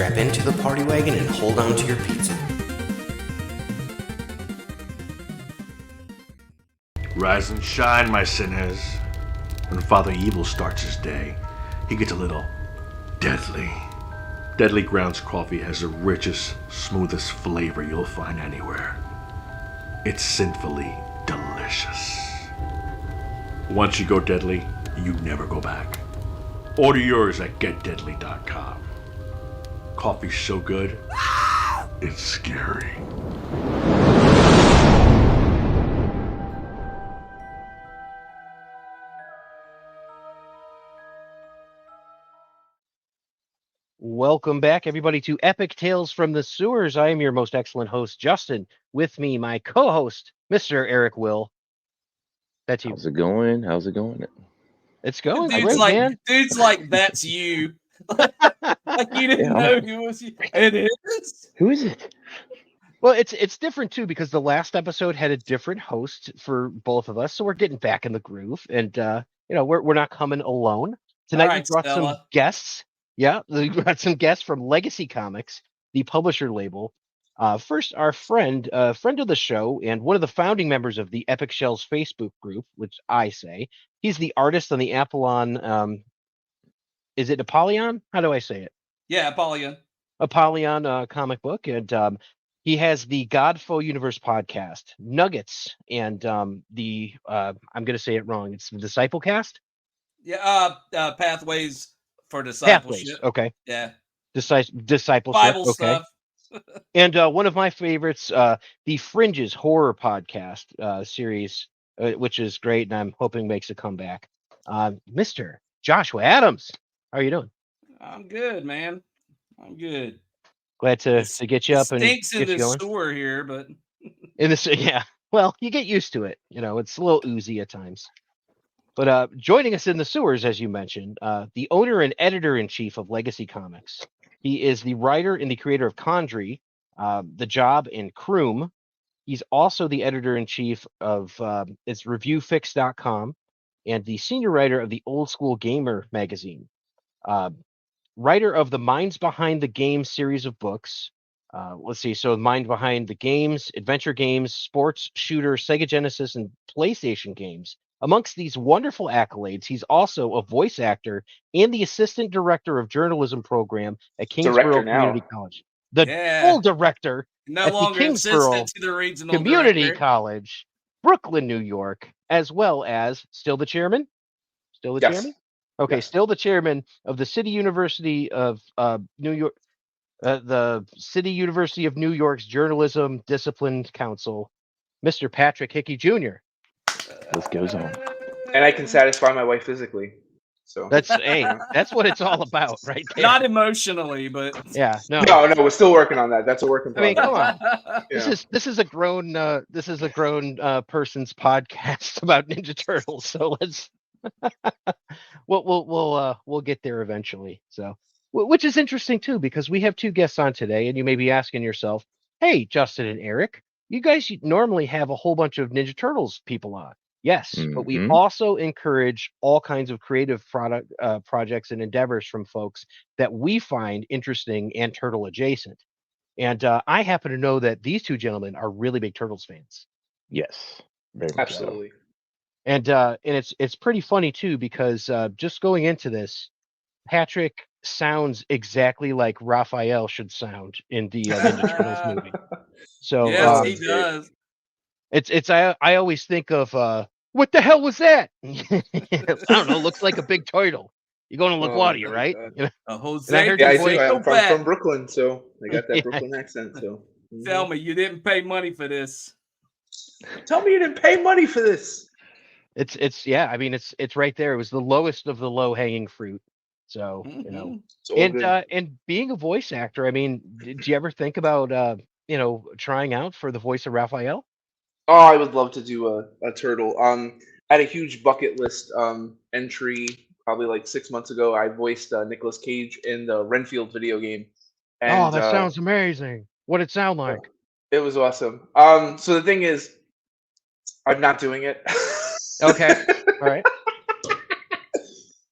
strap into the party wagon and hold on to your pizza. Rise and shine, my sinners. When Father Evil starts his day, he gets a little deadly. Deadly Grounds coffee has the richest, smoothest flavor you'll find anywhere. It's sinfully delicious. Once you go deadly, you never go back. Order yours at getdeadly.com. Coffee's so good, it's scary. Welcome back, everybody, to Epic Tales from the Sewers. I am your most excellent host, Justin. With me, my co-host, Mr. Eric Will. That's you. How's it going? How's it going? It's going Dude's great, like, man. Dude's like, that's you. Like you didn't know who was you. It is. Who is it? Well, it's different, too, because the last episode had a different host for both of us, so we're getting back in the groove, and, we're not coming alone. Tonight, we brought some guests. Yeah, we got some guests from Legacy Comix, the publisher label. First, our friend of the show and one of the founding members of the Epic Shells Facebook group, which I say. He's the artist on the Apollon. Is it Apollyon? How do I say it? Yeah, Apollyon. Apollyon comic book. And he has the Godfoe Universe podcast, Nuggets, and I'm going to say it wrong. It's the Disciple Cast? Yeah, Pathways for Discipleship. Pathways, okay. Yeah. Discipleship, Bible okay. stuff. And one of my favorites, the Fringes horror podcast series, which is great, and I'm hoping makes a comeback. Mr. Joshua Adams, how are you doing? I'm good, man. I'm good. Glad to get you up and stinks get in you the going. sewer here, but In this, yeah. Well, you get used to it. It's a little oozy at times. But joining us in the sewers, as you mentioned, the owner and editor-in-chief of Legacy Comix. He is the writer and the creator of Condrey, The Job, and Croom. He's also the editor-in-chief of it's reviewfix.com and the senior writer of the Old School Gamer magazine. Writer of the Minds Behind the Games series of books. Let's see. So Mind Behind the Games, adventure games, sports, shooter, Sega Genesis, and PlayStation games. Amongst these wonderful accolades, he's also a voice actor and the assistant director of journalism program at Kingsborough Community College. The full director no longer assistant to the regional Community director. College, Brooklyn, New York, as well as still the chairman? Still the chairman? Okay, yes. Still the chairman of the City University of New York, the City University of New York's Journalism Discipline Council, Mr. Patrick Hickey Jr. This goes on. And I can satisfy my wife physically. So that's what it's all about, right there. Not emotionally, but yeah, no, we're still working on that. That's a work in progress. I mean, come on. Yeah. This is a grown person's podcast about Ninja Turtles. So let's we'll get there eventually. So, which is interesting too, because we have two guests on today, and you may be asking yourself, "Hey, Justin and Eric, you guys normally have a whole bunch of Ninja Turtles people on." Yes, but we also encourage all kinds of creative projects and endeavors from folks that we find interesting and turtle adjacent. And I happen to know that these two gentlemen are really big Turtles fans. Yes, very much absolutely. So. And it's pretty funny too, because just going into this, Patrick sounds exactly like Raphael should sound in the Ninja Turtles movie. So yes, he does. I always think of what the hell was that? I don't know. Looks like a big turtle. You're going to LaGuardia, right? Jose, I'm from Brooklyn, so I got that Brooklyn accent. So tell me, you didn't pay money for this. Tell me you didn't pay money for this. It's yeah. I mean, it's right there. It was the lowest of the low hanging fruit. So and being a voice actor, I mean, did you ever think about trying out for the voice of Raphael? Oh, I would love to do a turtle. I had a huge bucket list entry probably like 6 months ago. I voiced Nicolas Cage in the Renfield video game. And, that sounds amazing. What'd it sound like? It was awesome. So the thing is, I'm not doing it. Okay. All right.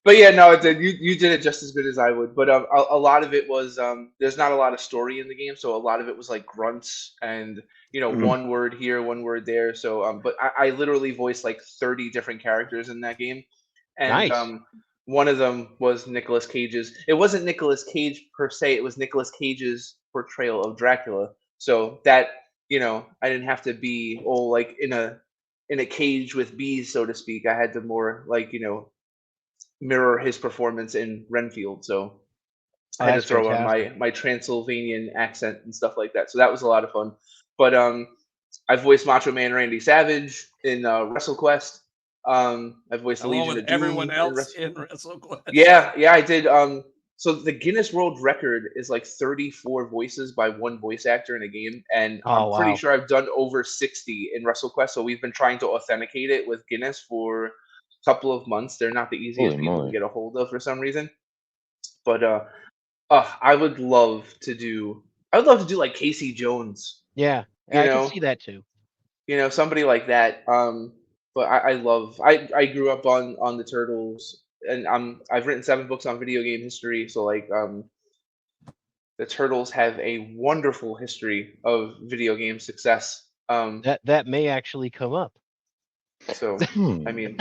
But yeah, no, you did it just as good as I would. But a lot of it was there's not a lot of story in the game, so a lot of it was like grunts and one word here, one word there. So but I literally voiced like 30 different characters in that game, and Nice. one of them was Nicolas Cage's. It wasn't Nicolas Cage per se; it was Nicolas Cage's portrayal of Dracula. So that I didn't have to be like in a cage with bees, so to speak. I had to more like mirror his performance in Renfield. So I had to That's throw on fantastic. my Transylvanian accent and stuff like that. So that was a lot of fun. But I voiced Macho Man Randy Savage in WrestleQuest. I voiced the Along Legion with of Doom everyone in else in WrestleQuest. yeah, I did. So the Guinness World Record is like 34 voices by one voice actor in a game, and I'm Oh pretty wow. sure I've done over 60 in WrestleQuest. So we've been trying to authenticate it with Guinness for a couple of months. They're not the easiest Holy people to moly. get a hold of for some reason. But I would love to do. I would love to do like Casey Jones. Yeah, You I can know, see that too. somebody like that. But I love. I grew up on the Turtles, and I've written 7 books on video game history. So like the Turtles have a wonderful history of video game success. That may actually come up. So I mean,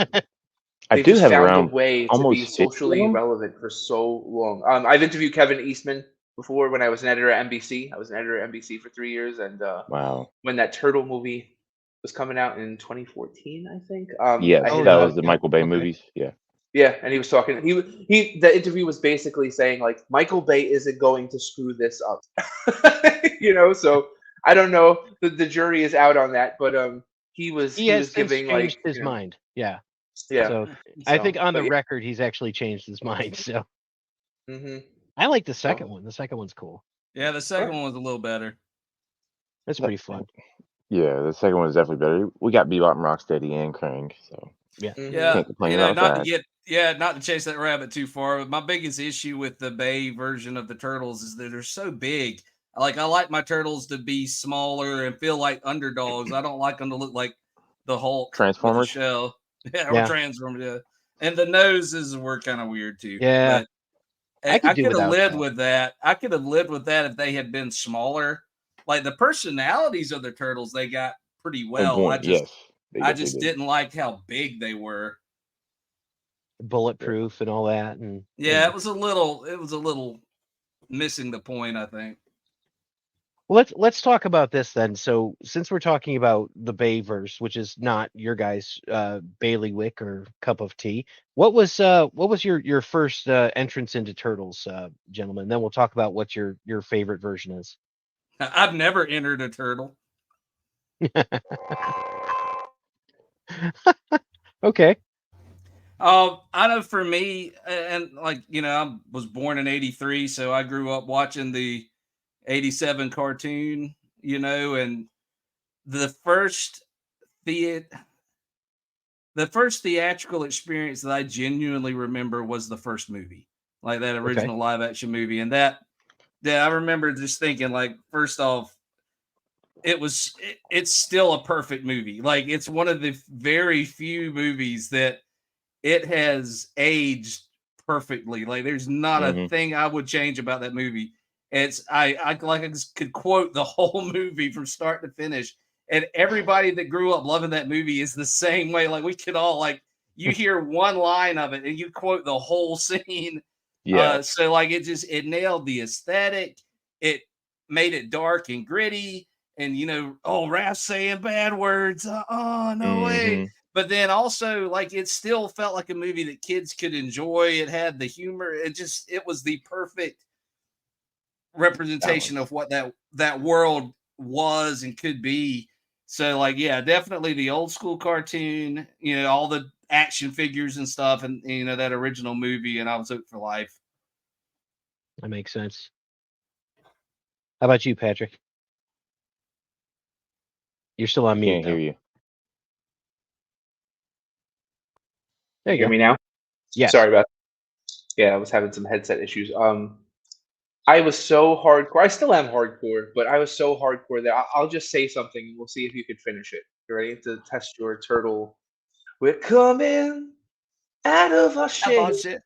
I they've do just have found a around way to be almost 50 of socially them. relevant for so long. I've interviewed Kevin Eastman before when I was an editor at NBC. I was an editor at NBC for 3 years, and Wow. when that Turtle movie was coming out in 2014, I think. Yes, I Oh, hit that him really? was up. the Yep. Michael Bay Okay. movies. Yeah. Yeah, and he was talking. The interview was basically saying like Michael Bay isn't going to screw this up, So I don't know. The jury is out on that, but He he has was since giving changed like his mind. Yeah. yeah. So I think So on but the yeah. record he's actually changed his mind. So Mm-hmm. I like the So second one. The second one's cool. Yeah, the second one was a little better. That's pretty fun. Yeah, the second one is definitely better. We got Bebop and Rocksteady and Krang, so Yeah. mhm. Yeah, can't complain about not to that. get not to chase that rabbit too far, but my biggest issue with the Bay version of the Turtles is that they're so big. Like I like my turtles to be smaller and feel like underdogs. I don't like them to look like the Hulk with a Transformers. shell. Yeah, or Yeah. Transformers. Yeah, and the noses were kind of weird too. Yeah. But I could I do could have without lived that. with that. I could have lived with that if they had been smaller. Like the personalities of the turtles, they got pretty On well. point, yes. They I definitely just did. didn't like how big they were. Bulletproof and all that. And Yeah, it was a little missing the point, I think. Well, let's talk about this then. So since we're talking about the Bayverse, which is not your guys' bailiwick or cup of tea, what was your first entrance into Turtles, gentlemen? Then we'll talk about what your favorite version is. I've never entered a turtle. Okay. I know for me, and like I was born in '83, so I grew up watching the '87 cartoon. And the first the the first theatrical experience that I genuinely remember was the first movie, like that Okay. original live action movie, and that I remember just thinking, like, first off, it's still a perfect movie. Like it's one of the very few movies that it has aged perfectly. Like there's not a Hmm. thing I would change about that movie. It's I just could quote the whole movie from start to finish. And everybody that grew up loving that movie is the same way. Like we could all like you hear one line of it and you quote the whole scene. Yes. So like it nailed the aesthetic. It made it dark and gritty. And Raph's saying bad words. Oh no way. Hmm. But then also like it still felt like a movie that kids could enjoy. It had the humor. It was the perfect representation Balance. of what that world was and could be. So like yeah, definitely the old school cartoon, all the action figures and stuff, and that original movie, and I was hooked for life. That makes sense. How about you, Patrick? You're still on mute Can't hear though. you. There you Hear go. me now? Yes. Sorry about. Yeah, I was having some headset issues. I was so hardcore. I still am hardcore, but I was so hardcore that I'll just say something and we'll see if you could finish it. You ready to test your turtle? We're coming out of our How about shade. shit?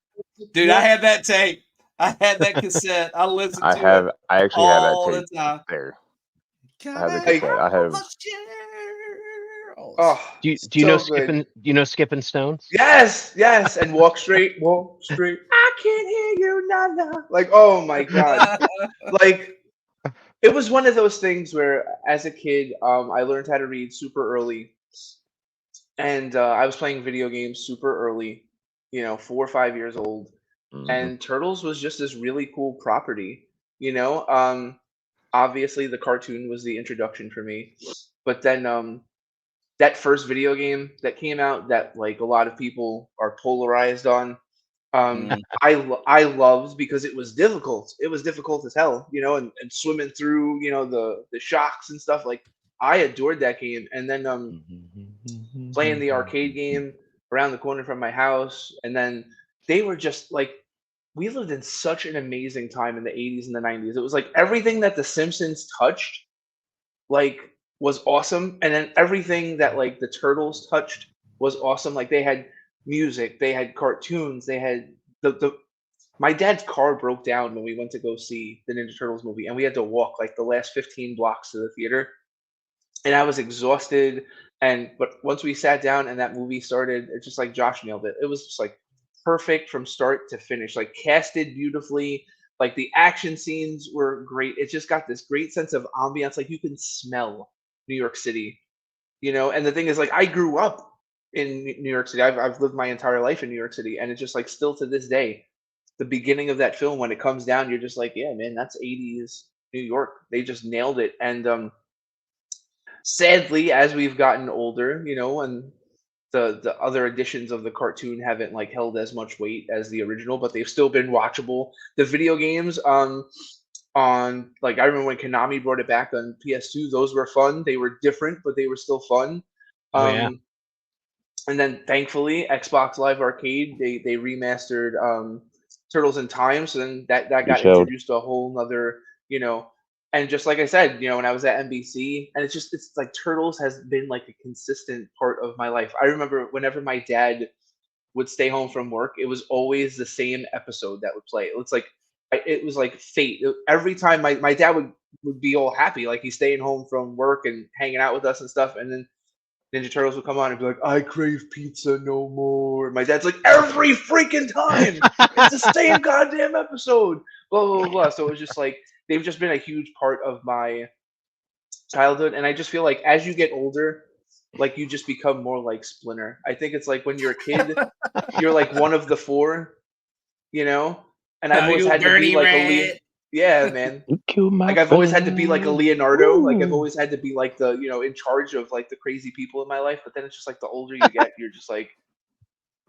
Dude, I had that tape. I had that cassette. I listened to it I actually have that all the tape time. there. I have the Coming cassette. I have. from the shadows. Oh, Do you know so good. Skipping? Do you know Skipping Stones? Yes, yes, and walk straight. I can't hear you, Nana. Like, oh my god, like it was one of those things where, as a kid, I learned how to read super early, and I was playing video games super early. 4 or 5 years old, Mhm. and Turtles was just this really cool property. Obviously the cartoon was the introduction for me, but then that first video game that came out that like a lot of people are polarized on, Mm. I loved because it was difficult. It was difficult as hell, and swimming through, the shocks and stuff. Like I adored that game. And then playing the arcade game around the corner from my house, and then they were just like, we lived in such an amazing time in the 80s and the 90s. It was like everything that the Simpsons touched like was awesome, and then everything that like the Turtles touched was awesome. Like they had music, they had cartoons, they had the my dad's car broke down when we went to go see the Ninja Turtles movie, and we had to walk like the last 15 blocks to the theater, and I was exhausted. But once we sat down and that movie started, it's just like Josh nailed it. It was just like perfect from start to finish, like casted beautifully. Like the action scenes were great. It just got this great sense of ambiance. Like you can smell New York City, And the thing is, like, I grew up in New York City. I've lived my entire life in New York City, and it's just like still to this day, the beginning of that film when it comes down, you're just like, yeah, man, that's 80s New York. They just nailed it. And sadly, as we've gotten older, and the other editions of the cartoon haven't like held as much weight as the original, but they've still been watchable. The video games on like I remember when Konami brought it back on PS2, those were fun. They were different, but they were still fun. Oh yeah. And then thankfully Xbox Live Arcade, they remastered Turtles in Time, so then that You got showed. introduced to a whole nother, and just like I said, when I was at NBC, and it's like Turtles has been like a consistent part of my life. I remember whenever my dad would stay home from work, it was always the same episode that would play. It was like fate. Every time my dad would be all happy, like he's staying home from work and hanging out with us and stuff, and then Ninja Turtles would come on and be like, "I crave pizza no more." And my dad's like, "Every freaking time, it's the same goddamn episode." Blah blah blah blah. So it was just like they've just been a huge part of my childhood, and I just feel like as you get older, like you just become more like Splinter. I think it's like when you're a kid, you're like one of the four, you know. And I've Oh, always you had to be dirty like rat. yeah, man. You killed my Like I've always had to be like a friend. Leonardo. Like I've Ooh. always had to be like the in charge of like the crazy people in my life. But then it's just like the older you get, you're just like,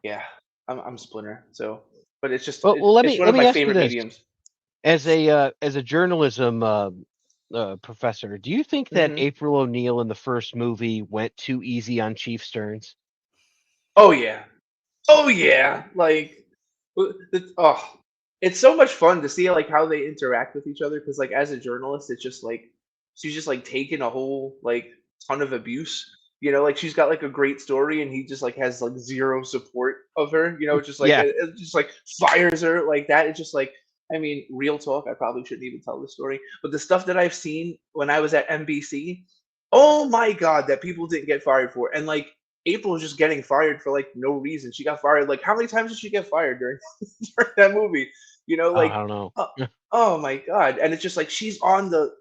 yeah, I'm Splinter. So, but it's just Well, let it's me one of my ask you favorite this: mediums. as a journalism professor, do you think that Hmm. April O'Neil in the first movie went too easy on Chief Stearns? Oh yeah, oh yeah. Like, oh, it's so much fun to see like how they interact with each other. Because like as a journalist, it's just like she's just like taking a whole like ton of abuse. Like she's got like a great story, and he just like has like zero support of her. Just like Yeah, it just like fires her like that. It's just like I mean, real talk. I probably shouldn't even tell the story, but the stuff that I've seen when I was at NBC, oh my god, that people didn't get fired for, and like April was just getting fired for like no reason. She got fired like how many times did she get fired during, during that movie? I Like don't know. oh, oh my god. And it's just like she's on the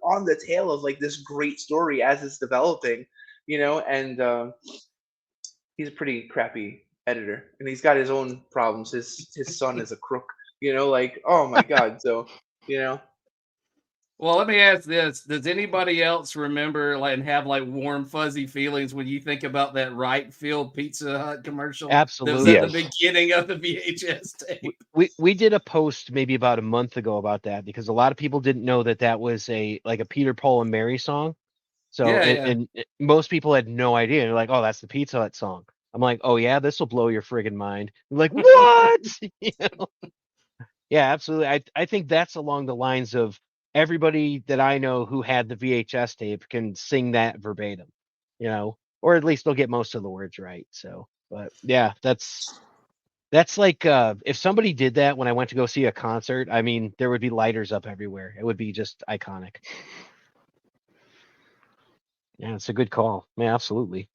tail of like this great story as it's developing, and he's a pretty crappy editor, and he's got his own problems. His son is a crook, like oh my god. So, you know. Well, let me ask this. Does anybody else remember like and have like warm, fuzzy feelings when you think about that right field Pizza Hut commercial that was at Absolutely. the Yes. beginning of the VHS tape? We did a post maybe about a month ago about that because a lot of people didn't know that was a Peter, Paul, and Mary song. So Yeah, yeah. and most people had no idea. They're like, "Oh, that's the Pizza Hut song." I'm like, "Oh yeah, this will blow your friggin' mind." They're like, "What?" Yeah, absolutely. I think that's along the lines of everybody that I know who had the VHS tape can sing that verbatim, or at least they'll get most of the words right. So, but yeah, that's That's like if somebody did that when I went to go see a concert. I mean, there would be lighters up everywhere. It would be just iconic. Yeah, it's a good call. Yeah, absolutely.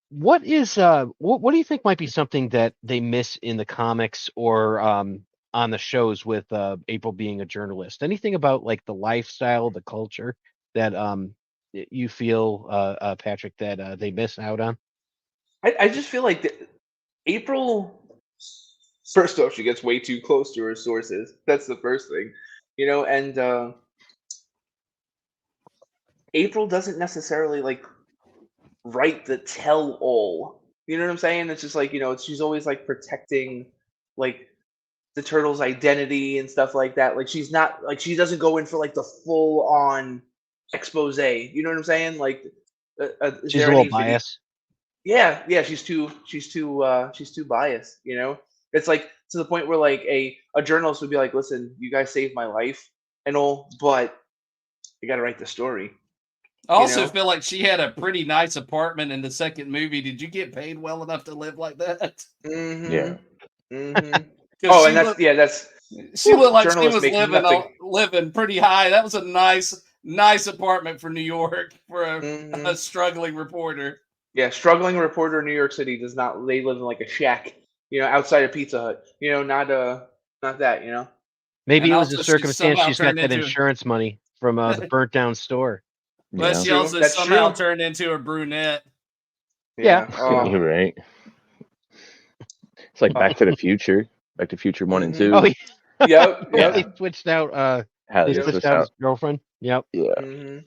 What is what do you think might be something that they miss in the comics or on the shows with April being a journalist? Anything about like the lifestyle, the culture that you feel, Patrick, that they miss out on? I just feel like April. First off, she gets way too close to her sources. That's the first thing, and April doesn't necessarily like write the tell all. You know what I'm saying? It's just like, she's always like protecting like the turtle's identity and stuff like that. Like she's not like she doesn't go in for like the full on expose. You know what I'm saying? Like, is She's a there little any video? biased. Yeah, she's too biased. It's like to the point where like a journalist would be like, listen, you guys saved my life and all, but you got to write the story. I also feel like she had a pretty nice apartment in the second movie. Did you get paid well enough to live like that? Mm-hmm. Yeah. Mm-hmm. Oh, and that's she looked like she journalists was making nothing. living pretty high. That was a nice apartment for New York for a struggling reporter. Yeah, struggling reporter in New York City does not. They live in like a shack, outside of Pizza Hut. Not that. Maybe And it was a also she circumstance somehow she's got turned that into insurance money from the burnt down store. But Yeah. she also That's somehow true. turned into a brunette. Yeah. Oh. You're right. It's like Back to the Future. Back to the Future 1 and 2. Oh, Yep. they Yep. switched out. How They they switched switched out his out. girlfriend. Yep. Yeah. Mm-hmm.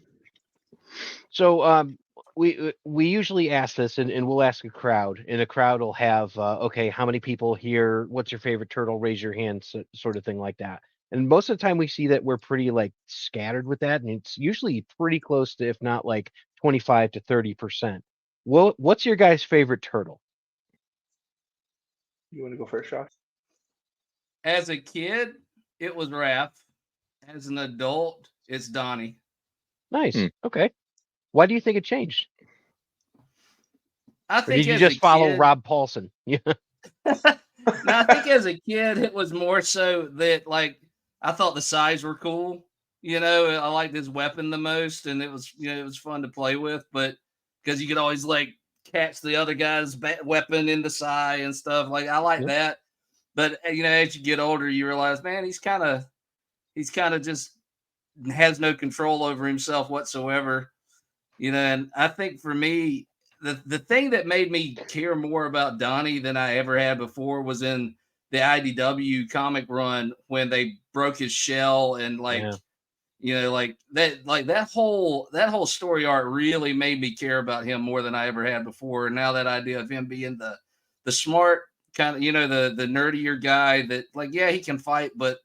So we usually ask this, and we'll ask a crowd, and a crowd will have okay, how many people here? What's your favorite turtle? Raise your hand, sort of thing like that. And most of the time, we see that we're pretty like scattered with that, and it's usually pretty close to, if not like 25 to 30%. Well, what's your guys' favorite turtle? You want to go first, Josh? As a kid, it was Raph. As an adult, it's Donnie. Nice. Okay. Why do you think it changed? I Or think did you as just a follow kid, Rob Paulson? Yeah. no, I think as a kid, it was more so that like I thought the size were cool. I liked his weapon the most, and it was it was fun to play with. But because you could always like catch the other guy's weapon in the side and stuff. Like I like that. But as you get older, you realize, man, he's kind of just has no control over himself whatsoever. And I think for me, the thing that made me care more about Donnie than I ever had before was in the IDW comic run when they broke his shell and like that whole story arc really made me care about him more than I ever had before. And now that idea of him being the smart kind of the nerdier guy that like he can fight, but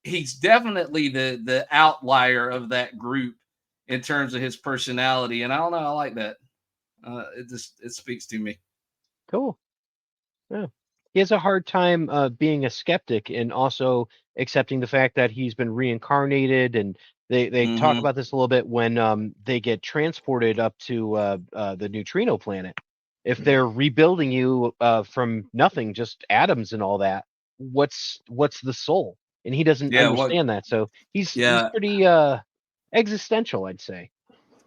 he's definitely the outlier of that group in terms of his personality. And I don't know, I like that. It speaks to me. Cool. Yeah. He has a hard time being a skeptic and also accepting the fact that he's been reincarnated. And they talk about this a little bit when they get transported up to the neutrino planet. If they're rebuilding you from nothing, just atoms and all that, what's the soul? And he doesn't understand that. So he's pretty existential, I'd say.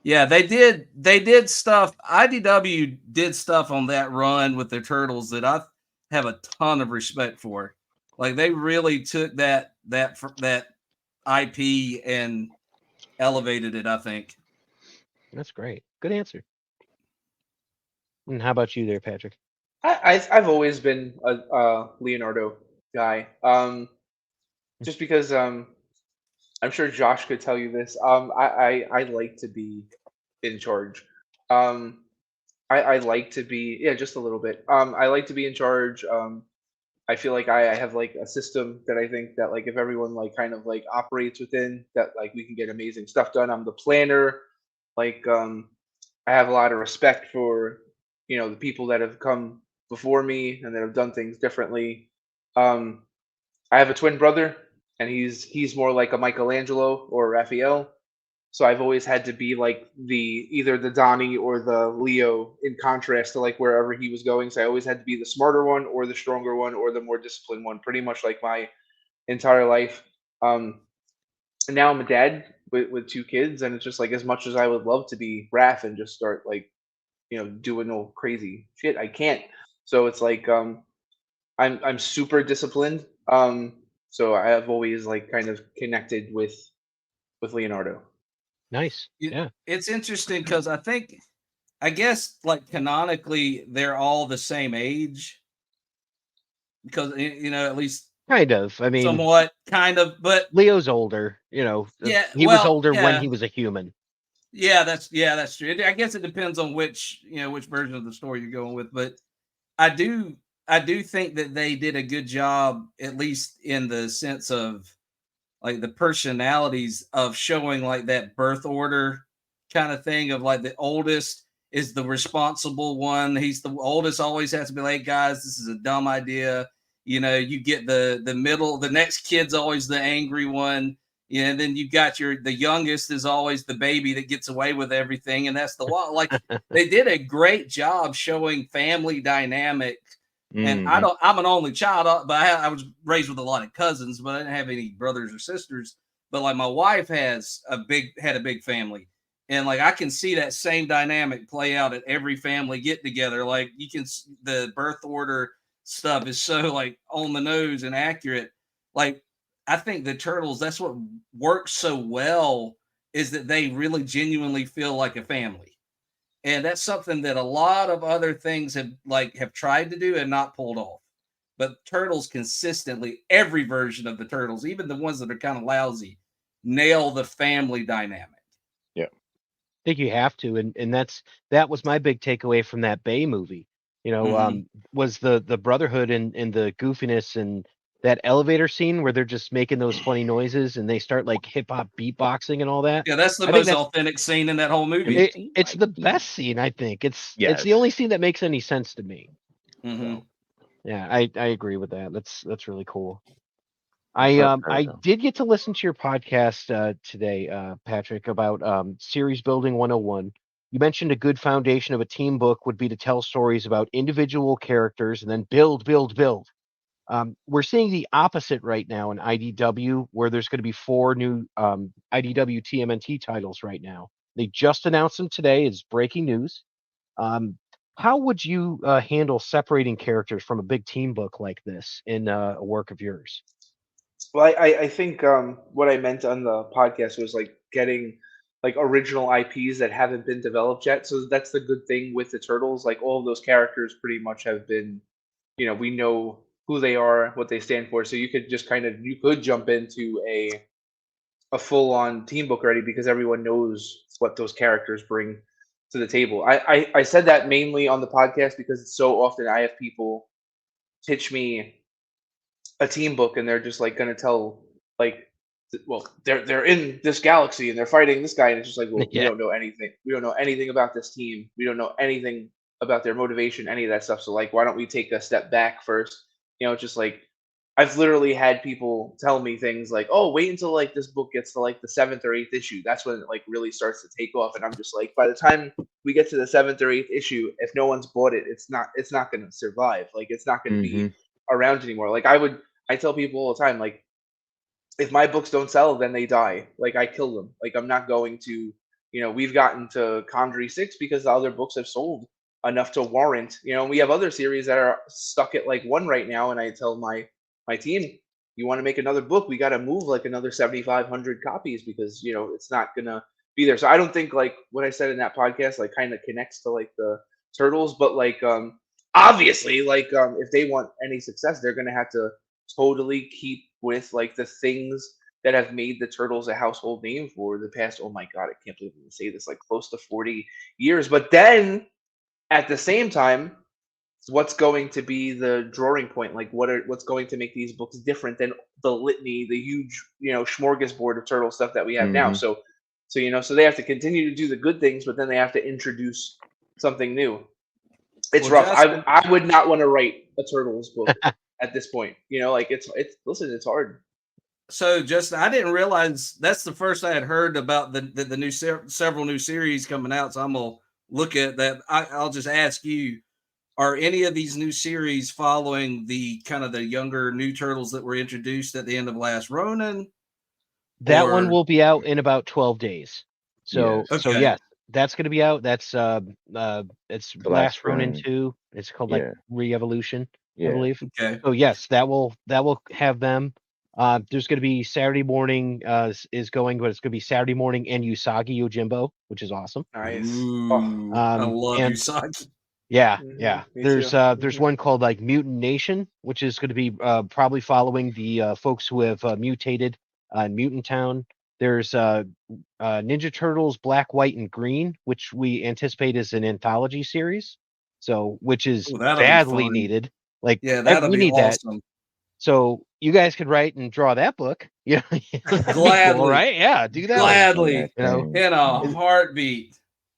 Yeah, they did stuff. IDW did stuff on that run with the turtles that I have a ton of respect for. Like they really took that IP and elevated it, I think. That's great. Good answer. And how about you there, Patrick? I've always been a Leonardo guy. Just because I'm sure Josh could tell you this. I like to be in charge. I like to be just a little bit. I like to be in charge. I feel like I have like a system that I think that like if everyone like kind of like operates within that like we can get amazing stuff done. I'm the planner. Like I have a lot of respect for the people that have come before me and that have done things differently. I have a twin brother, and he's more like a Michelangelo or Raphael. So I've always had to be like either the Donnie or the Leo, in contrast to like wherever he was going. So I always had to be the smarter one or the stronger one or the more disciplined one, pretty much like my entire life. And now I'm a dad with two kids, and it's just like, as much as I would love to be Raph and just start like, doing all crazy shit, I can't. So it's like, I'm super disciplined. So I have always like kind of connected with Leonardo. Nice. Yeah. It's interesting because I guess like canonically they're all the same age, because at least Kind of. I mean, somewhat, kind of, but Leo's older. yeah, he was well, older when yeah. he was a human. Yeah, that's true. I guess it depends on which version of the story you're going with, but I do think that they did a good job, at least in the sense of like the personalities of showing like that birth order kind of thing of like the oldest is the responsible one. He's the oldest, always has to be like, guys, this is a dumb idea. You get the middle, the next kid's always the angry one. Yeah, and then you got the youngest is always the baby that gets away with everything, and that's the one. Like they did a great job showing family dynamic. And I'm an only child, but I was raised with a lot of cousins, but I didn't have any brothers or sisters. But like my wife had a big family, and like I can see that same dynamic play out at every family get together. Like the birth order stuff is so like on the nose and accurate. Like I think the Turtles, that's what works so well, is that they really genuinely feel like a family. And that's something that a lot of other things have tried to do and not pulled off. But Turtles consistently, every version of the Turtles, even the ones that are kind of lousy, nail the family dynamic. Yeah. I think you have to, and that was my big takeaway from that Bay movie. Was the brotherhood and the goofiness and that elevator scene where they're just making those funny noises and they start like hip hop beatboxing and all that. Yeah, that's the most authentic scene in that whole movie. It's the best scene, I think. It's Yes. the only scene that makes any sense to me. Mm-hmm. So, yeah, I agree with that. That's really cool. I did get to listen to your podcast today, Patrick, about series building 101. You mentioned a good foundation of a team book would be to tell stories about individual characters and then build. We're seeing the opposite right now in IDW, where there's going to be 4 new IDW TMNT titles right now. They just announced them today. It's breaking news. How would you handle separating characters from a big team book like this in a work of yours? Well, I think what I meant on the podcast was like getting like original IPs that haven't been developed yet. So that's the good thing with the Turtles. Like all of those characters pretty much have been, we know who they are, what they stand for. So you could just you could jump into a full on team book already because everyone knows what those characters bring to the table. I said that mainly on the podcast because it's so often I have people pitch me a team book and they're just like going to tell like, well, they're in this galaxy and they're fighting this guy, and it's just like, well, we don't know anything. We don't know anything about this team. We don't know anything about their motivation, any of that stuff. So like, why don't we take a step back first? Just like I've literally had people tell me things like, oh, wait until like this book gets to like the 7th or 8th issue. That's when it like really starts to take off. And I'm just like, by the time we get to the 7th or 8th issue, if no one's bought it, it's not going to survive. Like it's not going to be around anymore. Like I tell people all the time, like, if my books don't sell, then they die. Like I kill them. Like I'm not going to, we've gotten to Condrey 6 because the other books have sold enough to warrant, we have other series that are stuck at like 1 right now. And I tell my team, you want to make another book, we got to move like another 7,500 copies because, it's not going to be there. So I don't think like what I said in that podcast, like kind of connects to like the Turtles, but like, obviously like, if they want any success, they're going to have to totally keep with like the things that have made the Turtles a household name for the past, oh my God, I can't believe I'm going to say this, like close to 40 years. But then at the same time, what's going to be the drawing point? Like what's going to make these books different than the litany, the huge, smorgasbord of Turtle stuff that we have now. So they have to continue to do the good things, but then they have to introduce something new. It's rough. Justin, I would not want to write a Turtles book at this point. Like it's listen, it's hard. So just I didn't realize that's the first I had heard about the new several new series coming out. So I'm gonna look at that. I'll just ask you: are any of these new series following the kind of the younger new turtles that were introduced at the end of Last Ronin? That one Or will be out in about 12 days. So Yes. okay, yes, that's going to be out. That's it's The Last Last Ronin Ronin. 2. It's called like Yeah. Re-Evolution, I Yeah. believe. okay, So yes, that will have them. There's going to be Saturday morning is going, but it's going to be Saturday morning and Usagi Yojimbo, which is awesome. Nice. ooh, I love And Usagi. yeah, Mhm, me There's too. there's Mhm. one called like Mutant Nation, which is going to be probably following the folks who have mutated in Mutant Town. There's Ninja Turtles Black, White, and Green, which we anticipate is an anthology series. So, which is Oh, that'll be badly fun. needed. Like Yeah, that'll we be need that. awesome. So you guys could write and draw that book. Yeah, that'd be cool, Gladly, right? Yeah, do that one. gladly, You know, in a and, heartbeat,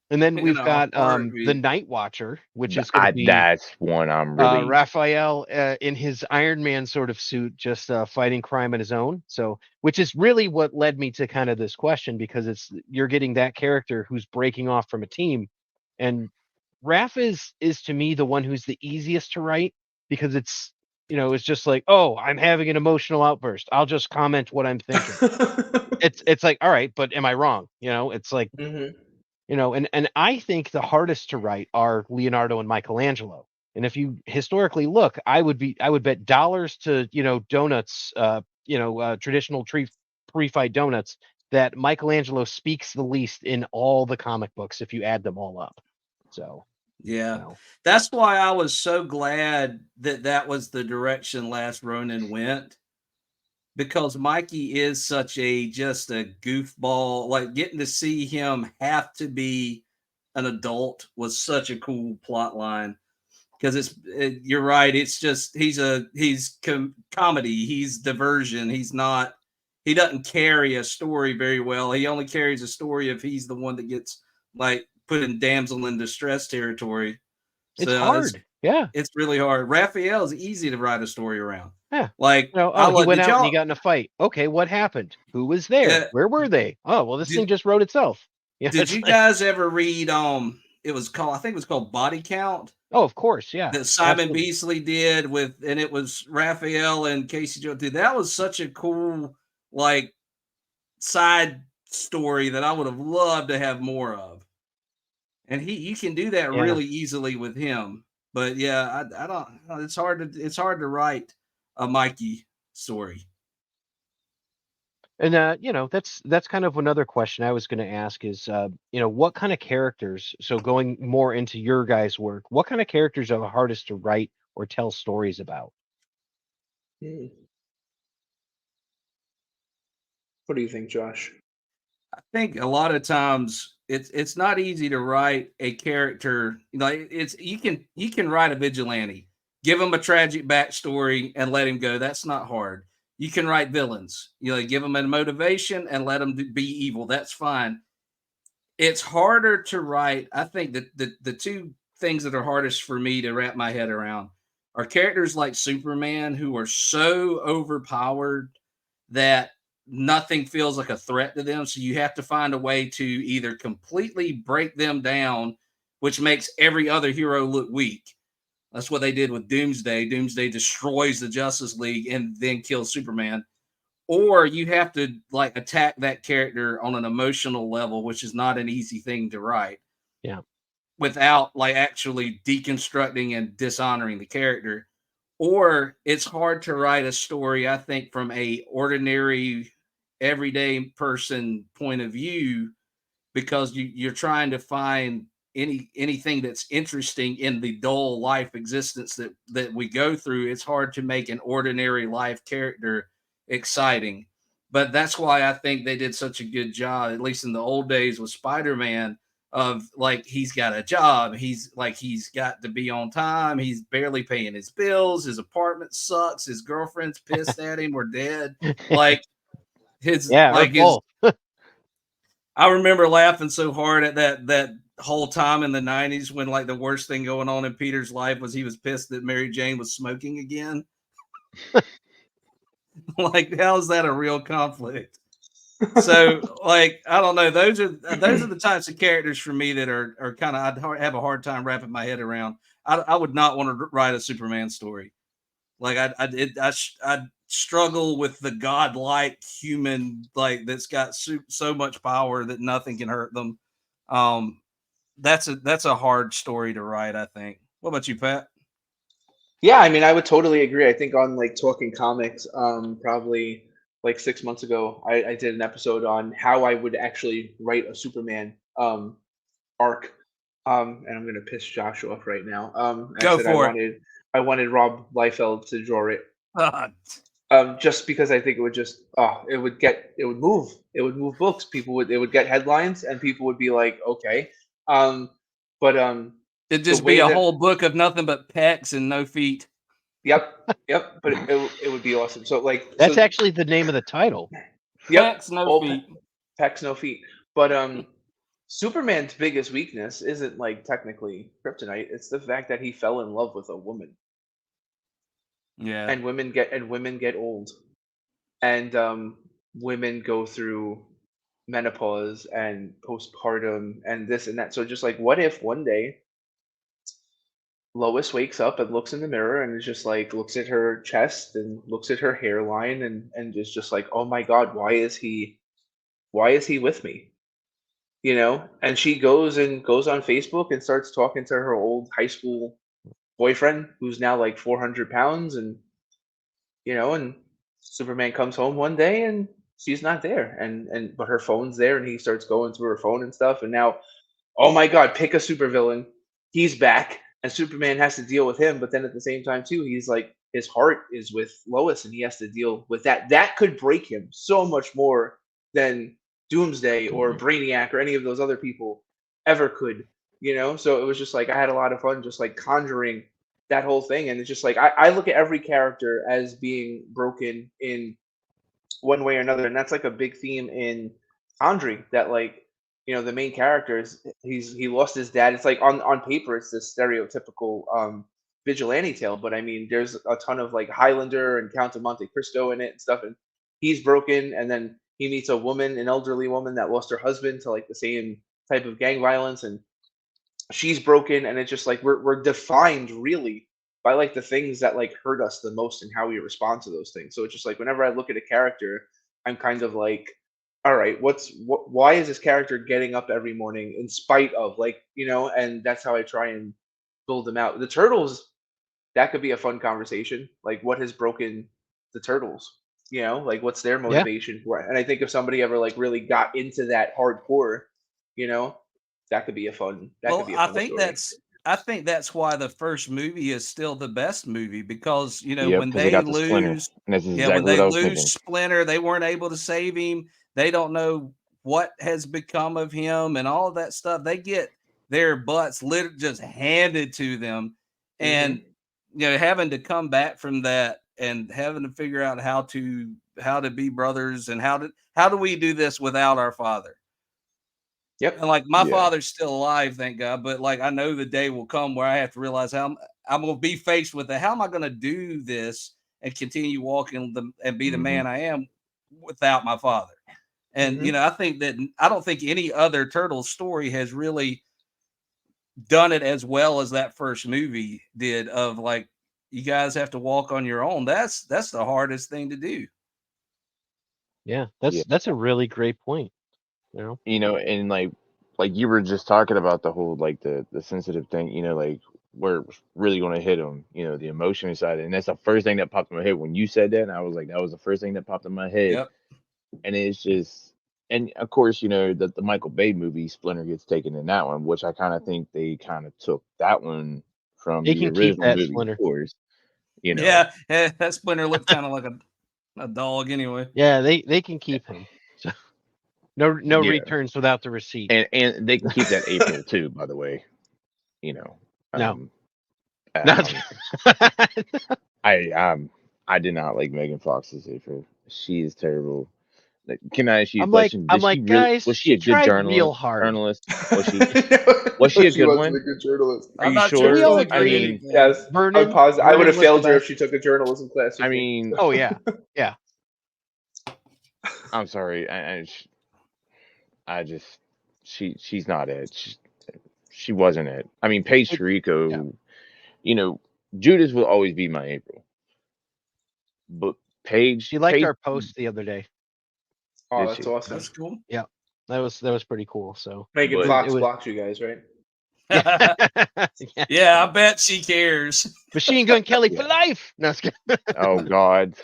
and then in we've a got the heartbeat. Night Watcher, which is going to be That's one I'm really. Raphael in his Iron Man sort of suit, just fighting crime on his own. So, which is really what led me to kind of this question, because you're getting that character who's breaking off from a team, and Raph is to me the one who's the easiest to write, because it's just like, oh, I'm having an emotional outburst. I'll just comment what I'm thinking. It's like, all right, but am I wrong? It's like, Mhm. and I think the hardest to write are Leonardo and Michelangelo. And if you historically look, I would bet dollars to, donuts, traditional pre-fight donuts, that Michelangelo speaks the least in all the comic books if you add them all up. So, Yeah, you know, that's why I was so glad that that was the direction Last Ronin went, because Mikey is such a just a goofball. Like getting to see him have to be an adult was such a cool plot line. Because you're right. It's just he's comedy. He's diversion. He doesn't carry a story very well. He only carries a story if he's the one that gets like put in damsel in distress territory. it's So hard. Yeah. it's really hard. Raphael's easy to write a story around. Yeah. Like Oh, he went did out and he y'all got in a fight. Okay, what happened? Who was there? uh, Where were they? Oh, well, this thing did just wrote itself. Yeah, did it's you like, guys ever read it was called, I think it was called Body Count, oh, of course, yeah, that Simon absolutely. Beasley did and it was Raphael and Casey Joe. Dude, that was such a cool like side story that I would have loved to have more of. And you can do that Yeah. really easily with him. But yeah, I don't. It's hard to write a Mikey story. And that's kind of another question I was going to ask is, what kind of characters? So going more into your guys' work, what kind of characters are the hardest to write or tell stories about? Hmm. What do you think, Josh? I think a lot of times it's not easy to write a character. Like it's you can write a vigilante, give him a tragic backstory and let him go. That's not hard. You can write villains. Give them a motivation and let them be evil. That's fine. It's harder to write. I think that the two things that are hardest for me to wrap my head around are characters like Superman, who are so overpowered that nothing feels like a threat to them. So you have to find a way to either completely break them down, which makes every other hero look weak. That's what they did with Doomsday. Doomsday destroys the Justice League and then kills Superman. Or you have to like attack that character on an emotional level, which is not an easy thing to write Yeah. without like actually deconstructing and dishonoring the character. Or it's hard to write a story, I think, from a ordinary everyday person point of view, because you're trying to find anything that's interesting in the dull life existence that we go through. It's hard to make an ordinary life character exciting. But that's why I think they did such a good job, at least in the old days with Spider-Man, of like he's got a job, he's got to be on time, he's barely paying his bills, his apartment sucks, his girlfriend's pissed at him or dead. Like his Yeah, or like his both. I remember laughing so hard at that whole time in the 90s when like the worst thing going on in Peter's life was he was pissed that Mary Jane was smoking again. Like, how is that a real conflict? So, like, I don't know. Those are the types of characters for me that are kind of, I'd have a hard time wrapping my head around. I would not want to write a Superman story. Like, I'd struggle with the godlike human, like, that's got so much power that nothing can hurt them. That's a hard story to write, I think. What about you, Pat? Yeah, I mean, I would totally agree. I think on like Talking Comics, probably like 6 months ago, I did an episode on how I would actually write a Superman arc. And I'm gonna piss Josh off right now. Go for it. I wanted Rob Liefeld to draw it. Just because I think it would just it would move books. It would get headlines, and people would be like, okay. It'd just be a whole book of nothing but pecs and no feet. Yep. But it would be awesome. So like that's actually the name of the title. Yep. Pecs, no feet. Pecs, no feet. But Superman's biggest weakness isn't like technically kryptonite. It's the fact that he fell in love with a woman. Yeah. And women get old, and women go through menopause and postpartum and this and that. So just like, what if one day Lois wakes up and looks in the mirror and is just like, looks at her chest and looks at her hairline and is just like, oh my God, why is he with me? You know? And she goes on Facebook and starts talking to her old high school boyfriend who's now like 400 pounds, and and Superman comes home one day and she's not there, but her phone's there, and he starts going through her phone and stuff, and now, oh my God, pick a supervillain. He's back, and Superman has to deal with him, but then at the same time too, he's like, his heart is with Lois, and he has to deal with that. That could break him so much more than Doomsday or Brainiac or any of those other people ever could. So it was just like, I had a lot of fun just like conjuring that whole thing. And it's just like, I look at every character as being broken in one way or another. And that's like a big theme in Condrey, that like, the main character he lost his dad. It's like on paper, it's this stereotypical vigilante tale, but I mean, there's a ton of like Highlander and Count of Monte Cristo in it and stuff. And he's broken. And then he meets a woman, an elderly woman that lost her husband to like the same type of gang violence. And she's broken, and it's just like we're defined really by like the things that like hurt us the most and how we respond to those things. So it's just like, whenever I look at a character, I'm kind of like, all right, why is this character getting up every morning in spite of, like, and that's how I try and build them out. The Turtles, that could be a fun conversation. Like, what has broken the Turtles? Like, what's their motivation for it? And I think if somebody ever like really got into that hardcore, that could be a fun. I think that's why the first movie is still the best movie, because when they lose Splinter, they weren't able to save him. They don't know what has become of him and all of that stuff. They get their butts literally just handed to them, and having to come back from that and having to figure out how to be brothers, and how do we do this without our father. Yep. And like, my father's still alive, thank God. But like, I know the day will come where I have to realize how I'm going to be faced with it. How am I going to do this and continue walking and be the man I am without my father? And, I don't think any other Turtles story has really done it as well as that first movie did, of like, you guys have to walk on your own. That's the hardest thing to do. Yeah, that's a really great point. And like you were just talking about the whole like the sensitive thing, like where it's really going to hit them, the emotional side, and that's the first thing that popped in my head when you said that, and I was like, that was the first thing that popped in my head. Yep. And it's just, and of course, the Michael Bay movie, Splinter gets taken in that one, which I kind of think they kind of took that one from the original movie, Splinter. Of course. Yeah, that Splinter looked kind of like a dog anyway. Yeah, they can keep him. So. No returns without the receipt. And they can keep that April too, by the way. No. I did not like Megan Fox's April. She is terrible. Can I ask you a question? Guys, was she a good journalist? Was she a good one? A good journalist. Are you sure? I mean, yes. Vernon, I would have failed her if she took a journalism class. I mean, oh yeah. I'm sorry. I just she's not it. She wasn't it. I mean, Paige Tarico. yeah. You know, Judas will always be my April, but Paige. She liked Paige, our post the other day. Oh, Did that's she? awesome. That's cool. Yeah, that was pretty cool. So Megan But- Fox it was- blocked you guys, right? yeah, Yeah, I bet she cares. Machine Gun Kelly Yeah. for life. No, it's Oh God.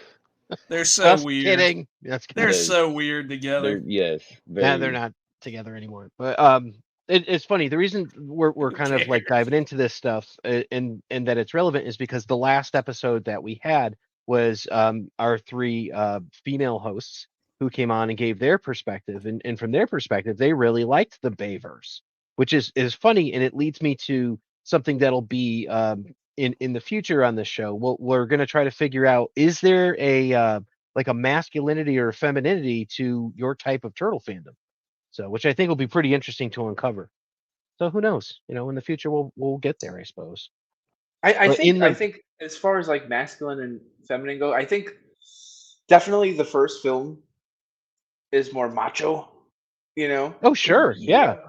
They're so just weird. kidding. That's They're Yes. so weird together. Yes. Yeah, Very. they're not together anymore. But it's funny. The reason we're kind of like diving into this stuff and that it's relevant is because the last episode that we had was our three female hosts who came on and gave their perspective, and from their perspective, they really liked the Bayverse, which is funny, and it leads me to something that'll be in the future on this show. We're going to try to figure out, is there a like a masculinity or a femininity to your type of turtle fandom? So, which I think will be pretty interesting to uncover. So who knows? You know, in the future we'll get there, I suppose. I But in think as far as like masculine and feminine go, I think definitely the first film is more macho, you know. Oh, sure, yeah.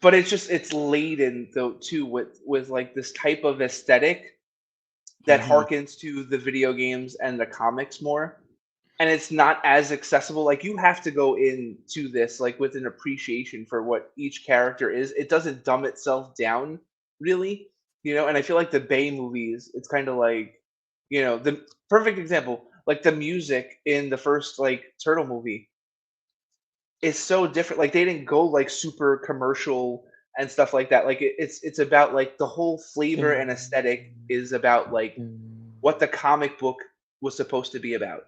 But it's laden though too with like this type of aesthetic that Mhm. harkens to the video games and the comics more. And it's not as accessible. Like you have to go into this like with an appreciation for what each character is. It doesn't dumb itself down really, you know. And I feel like the Bay movies, it's kind of like, you know, the perfect example, like the music in the first like Turtle movie is so different. Like they didn't go like super commercial and stuff like that. Like it's about like the whole flavor and aesthetic is about like what the comic book was supposed to be about.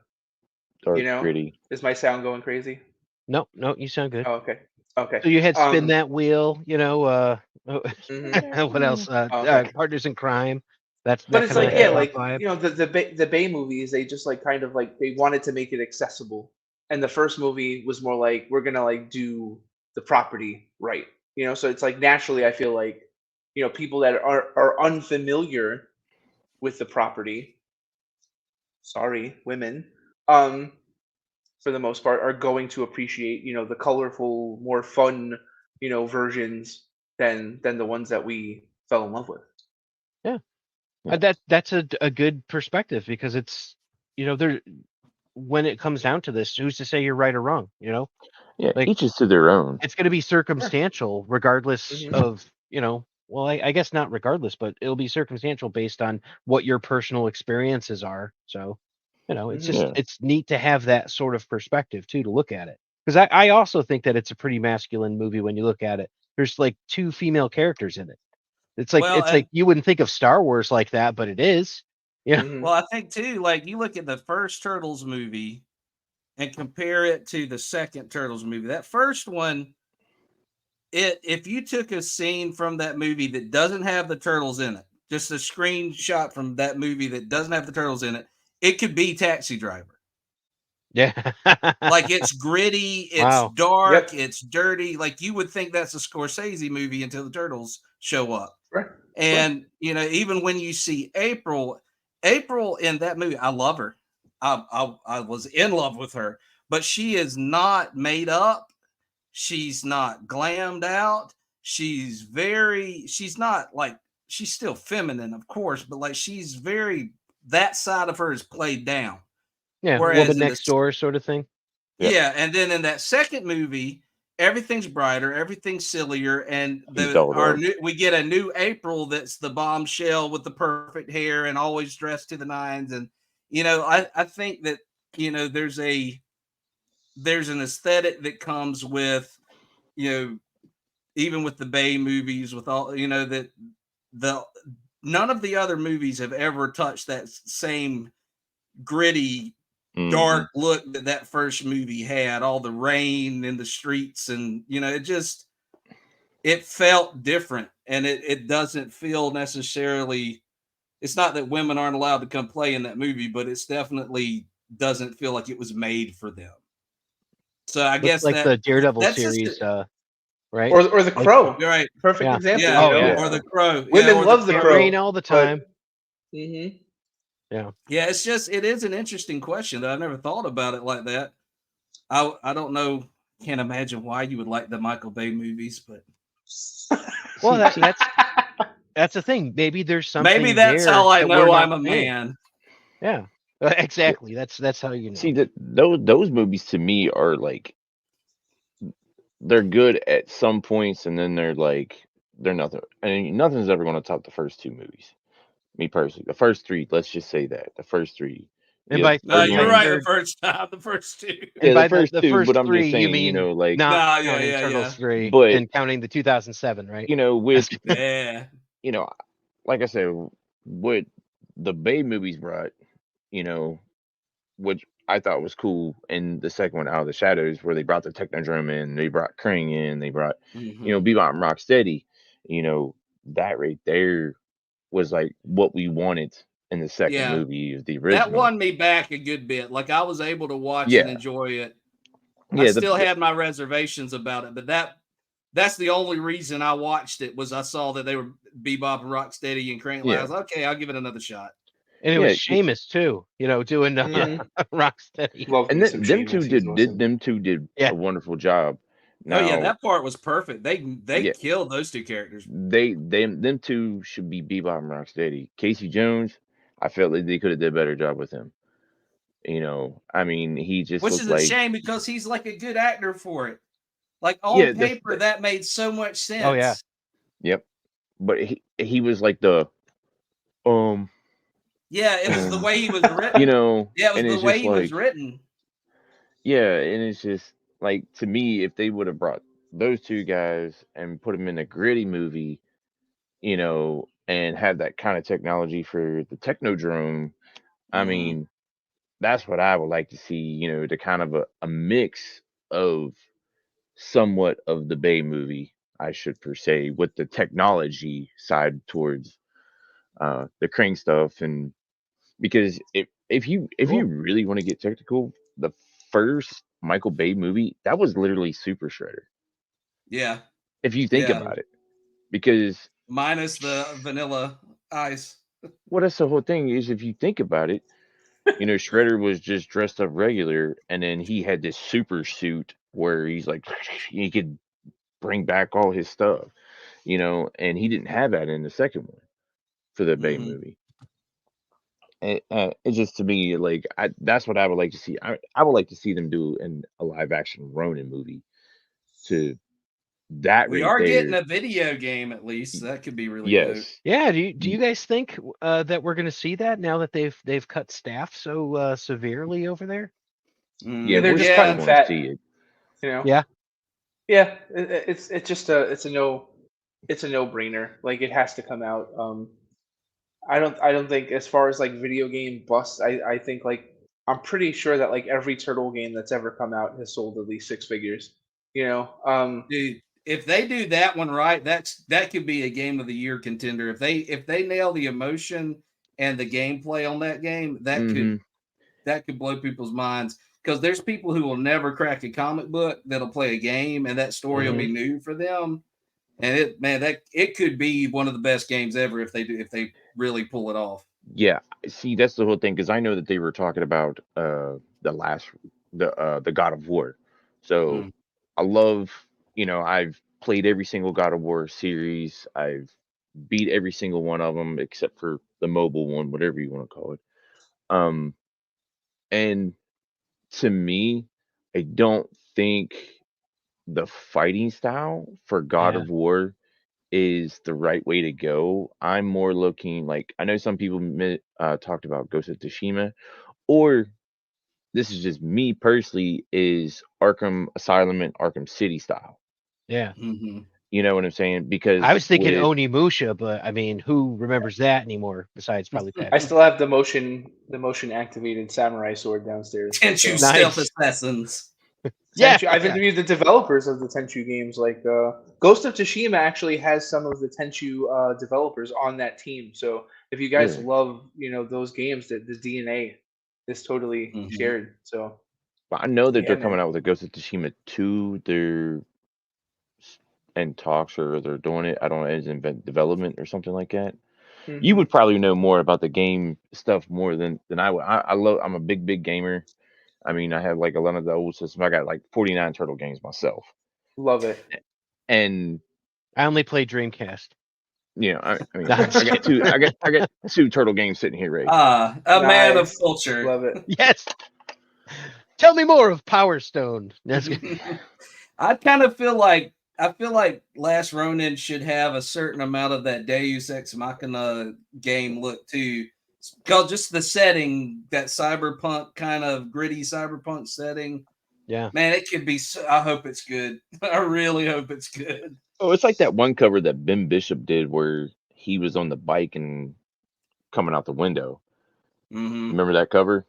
Dark, You know? gritty. Is my sound going crazy? No, you sound good. Oh, okay. Okay. So you had spin Um, that wheel, you know. mhm. What else? Okay. Partners in Crime. That's But that it's kind like, of yeah, hip-hop like vibe. you know, the Bay movies, they just like kind of like they wanted to make it accessible. And the first movie was more like we're gonna like do the property right. You know, so it's like naturally I feel like, you know, people that are unfamiliar with the property, sorry, women, for the most part, are going to appreciate, you know, the colorful, more fun, you know, versions than the ones that we fell in love with. Yeah. Yeah. That's a good perspective, because it's, you know, there, when it comes down to this, who's to say you're right or wrong? You know, Yeah. Like- Each is to their own. it's going to be circumstantial, regardless Mhm. of, you know, well, I guess not regardless, but it'll be circumstantial based on what your personal experiences are. So, you know, it's Mhm. just Yeah. it's neat to have that sort of perspective too, to look at it, because I also think that it's a pretty masculine movie when you look at it. There's like two female characters in it. It's like Well, it's like you wouldn't think of Star Wars like that, but it is. Yeah. Mhm. Well, I think too, like you look at the first Turtles movie and compare it to the second Turtles movie. That first one, if you took a scene from that movie that doesn't have the turtles in it, just a screenshot from that movie that doesn't have the turtles in it, it could be Taxi Driver. Yeah. Like it's gritty, it's Wow. dark, Yep. it's dirty. Like you would think that's a Scorsese movie until the turtles show up. Right. And you know, even when you see April in that movie, I love her. I was in love with her, but she is not made up. She's not glammed out. She's not like, she's still feminine, of course, but like she's very, that side of her is played down. Yeah. Whereas Woman in the next door sort of thing. Yep. Yeah, and then in that second movie, everything's brighter, everything's sillier, and He's dolled up. we get a new April that's the bombshell with the perfect hair and always dressed to the nines. And you know, I think that, you know, there's an aesthetic that comes with, you know, even with the Bay movies, with all, you know, that none of the other movies have ever touched that same gritty, Mhm. dark look that first movie had, all the rain in the streets, and you know, it felt different, and it doesn't feel necessarily, it's not that women aren't allowed to come play in that movie, but it's definitely doesn't feel like it was made for them. So I Looks guess like the Daredevil that's just series, right? Or the Like- Crow. you're right. Perfect Yeah. example. Yeah, You know? yeah. or the Crow. Women or love the It Crow. rain all the time. Mhm. Yeah, it is an interesting question that I've never thought about it like that. I don't know, can't imagine why you would like the Michael Bay movies, but Well, that's the thing. Maybe there's something maybe that's there how I that we're know not I'm a seeing. man. Yeah, exactly. That's how you know. See that those movies to me are like they're good at some points, and then they're nothing. I mean, nothing's ever going to top the first two movies. Me personally, the first three. Let's just say that the first three. And You by have the No, third you're like one. right. they're The first time, the first two. and Yeah, by the first the two. first But I'm three, just you saying, mean like, not Nah, counting yeah. Turtles 3 but and counting the 2007, right? with Yeah. like I said, what the Bay movies brought, which I thought was cool, and the second one, Out of the Shadows, where they brought the Technodrome in, they brought Krang in, they brought, Mhm. Bebop and Rocksteady, that right there was like what we wanted in the second Yeah. movie of the That original. won me back a good bit. Like I was able to watch and Yeah, enjoy it. I yeah, still had my reservations about it, but that's the only reason I watched it was I saw that they were Bebop and Rocksteady and Crank. I yeah, was like, okay, I'll give it another shot. And it was yeah, Seamus too, doing yeah. Mhm. Rocksteady. Love And me some then them two Seamus. He's awesome. did Yeah. a wonderful job. Oh yeah, Now, that part was perfect. They yeah, killed those two characters. them two should be Bebop and Rocksteady. Casey Jones, I felt like they could have did a better job with him. I mean, he just Which looked is a like, shame because he's like a good actor for it. Like on yeah, paper, that made so much Oh yeah. sense. yep. But he was like the Yeah, it was the way he was written. Yeah, it was and the it's way just he was like, written. yeah, and it's just like, to me, if they would have brought those two guys and put them in a gritty movie, and had that kind of technology for the Technodrome, I Mhm. mean, that's what I would like to see, the kind of a mix of somewhat of the Bay movie, I should per se, with the technology side towards the Crane stuff. And because if you Cool. really want to get technical, the first Michael Bay movie, that was literally Super Shredder. Yeah, If you think yeah. about it, because Minus the vanilla ice. well, that's the whole thing is, if you think about it, Shredder was just dressed up regular, and then he had this super suit where he's like, he could bring back all his stuff, and he didn't have that in the second one for the Bay Mhm. movie. And it's just, to me, like, that's what I would like to see. I would like to see them do a live action Ronin movie to that We right are getting there. a video game at least. That could be really dope. Yes. Yeah. Do you guys think that we're going to see that now that they've cut staff so severely over there? Yeah, They're we're just Yeah. cutting still going to fat. see it. Yeah. Yeah. It's just it's a no brainer. Like it has to come out. I don't think, as far as like video game busts, I think, like, I'm pretty sure that like every turtle game that's ever come out has sold at least six figures. Dude, if they do that one right, that could be a game of the year contender. If they nail the emotion and the gameplay on that game, Hmm. that could blow people's minds. Because there's people who will never crack a comic book that'll play a game, and that story will Mhm. be new for them. And it could be one of the best games ever if they really pull it off. Yeah, see, that's the whole thing, because I know that they were talking about the God of War. So Mm. I love, I've played every single God of War series. I've beat every single one of them except for the mobile one, whatever you want to call it. Um, and to me, I don't think the fighting style for God Yeah. of War is the right way to go. I'm more looking like, I know some people talked about Ghost of Tsushima, or this is just me personally, is Arkham Asylum and Arkham City style. Yeah. Hmm. You know what I'm saying? I Because was thinking Onimusha, but I mean, who remembers that anymore besides probably I Patrick? still have the motion activated samurai sword downstairs. Tenchu So Stealth Nice. Assassins. Yeah. Tenchu, I've Yeah. interviewed the developers of the Tenchu games. Like Ghost of Tsushima actually has some of the Tenchu developers on that team. So if you guys really, love those games, that the DNA is totally Hmm. shared. So but I know that yeah, they're coming man. out with a Ghost of Tsushima 2. They're in talks, or they're doing it. I don't know, as in development or something like that. You Hmm. would probably know more about the game stuff more than I would. I'm a big gamer. I mean, I have like a lot of the old system. I got like 49 Turtle games myself, Love it. and I only play Dreamcast. you know, I mean, No, I'm just I got two. I got two Turtle games sitting here, Ray. A man of Nice. culture. Love it. Yes. Tell me more of Power Stone. That's good. I kind of feel like Last Ronin should have a certain amount of that Deus Ex Machina game look too. Because just the setting, that cyberpunk kind of gritty cyberpunk setting. Yeah. Man, it could be. I hope it's good. I really hope it's good. Oh, it's like that one cover that Ben Bishop did where he was on the bike and coming out the window. Mm-hmm. Remember that cover?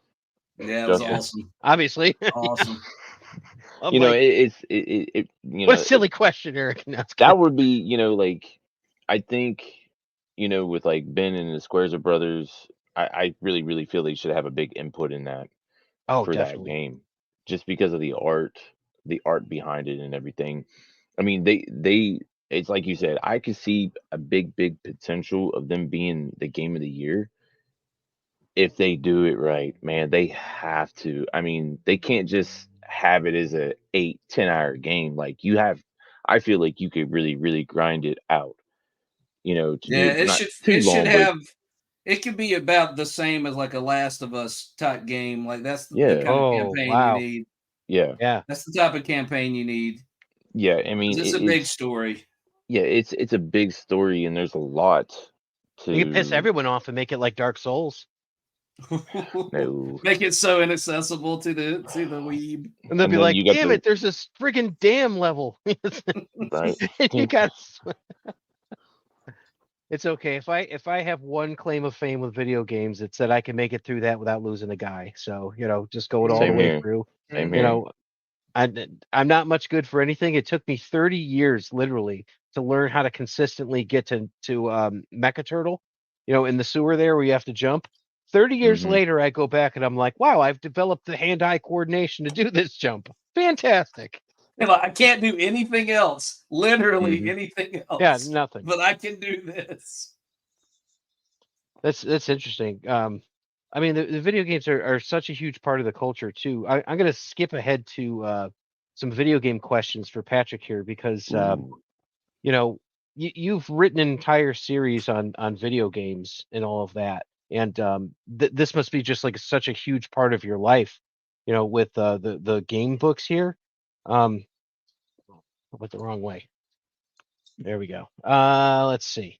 Yeah, it was Justin? awesome. Obviously. Awesome. I'm You know, like, you what know, a silly question, Eric. No, it's that good. would be, you know, like I think, you know, with like Ben and the Squares of Brothers, I really, really feel they should have a big input in that Oh, for that definitely. game, just because of the art behind it and everything. I mean, it's like you said, I could see a big potential of them being the game of the year if they do it right, man. They have to. I mean, they can't just have it as a 8-10 hour game. Like you have, I feel like you could really, really grind it out. You know, to do Yeah, it not too it should long, but have. It could be about the same as like a Last of Us type game. Like that's the yeah, kind of Oh, campaign you wow. need. yeah, Yeah. That's the type of campaign you need. yeah. I mean, 'Cause it's a big story. yeah, it's a big story, and there's a lot You can piss to everyone off and make it like Dark Souls. know. Make it so inaccessible to the weeb. And they'll And be then like, you got damn the it, there's this friggin' dam level. right. And you Can't- got it's okay. If I have one claim of fame with video games, it's that I can make it through that without losing a guy. So, you know, just go it all the Same way here. through. Same You here. know, I'm not much good for anything. It took me 30 years literally to learn how to consistently get to Mecha Turtle, you know, in the sewer there where you have to jump. 30 years Mhm. later, I go back and I'm like, wow, I've developed the hand-eye coordination to do this jump. Fantastic. And like, I can't do anything else. Literally Mhm. anything else. Yeah, nothing. But I can do this. That's interesting. I mean, the video games are such a huge part of the culture too. I'm going to skip ahead to some video game questions for Patrick here because Ooh. you know you've written an entire series on video games and all of that, and this must be just like such a huge part of your life, you know, with the game books here. I went the wrong way. There we go. Let's see.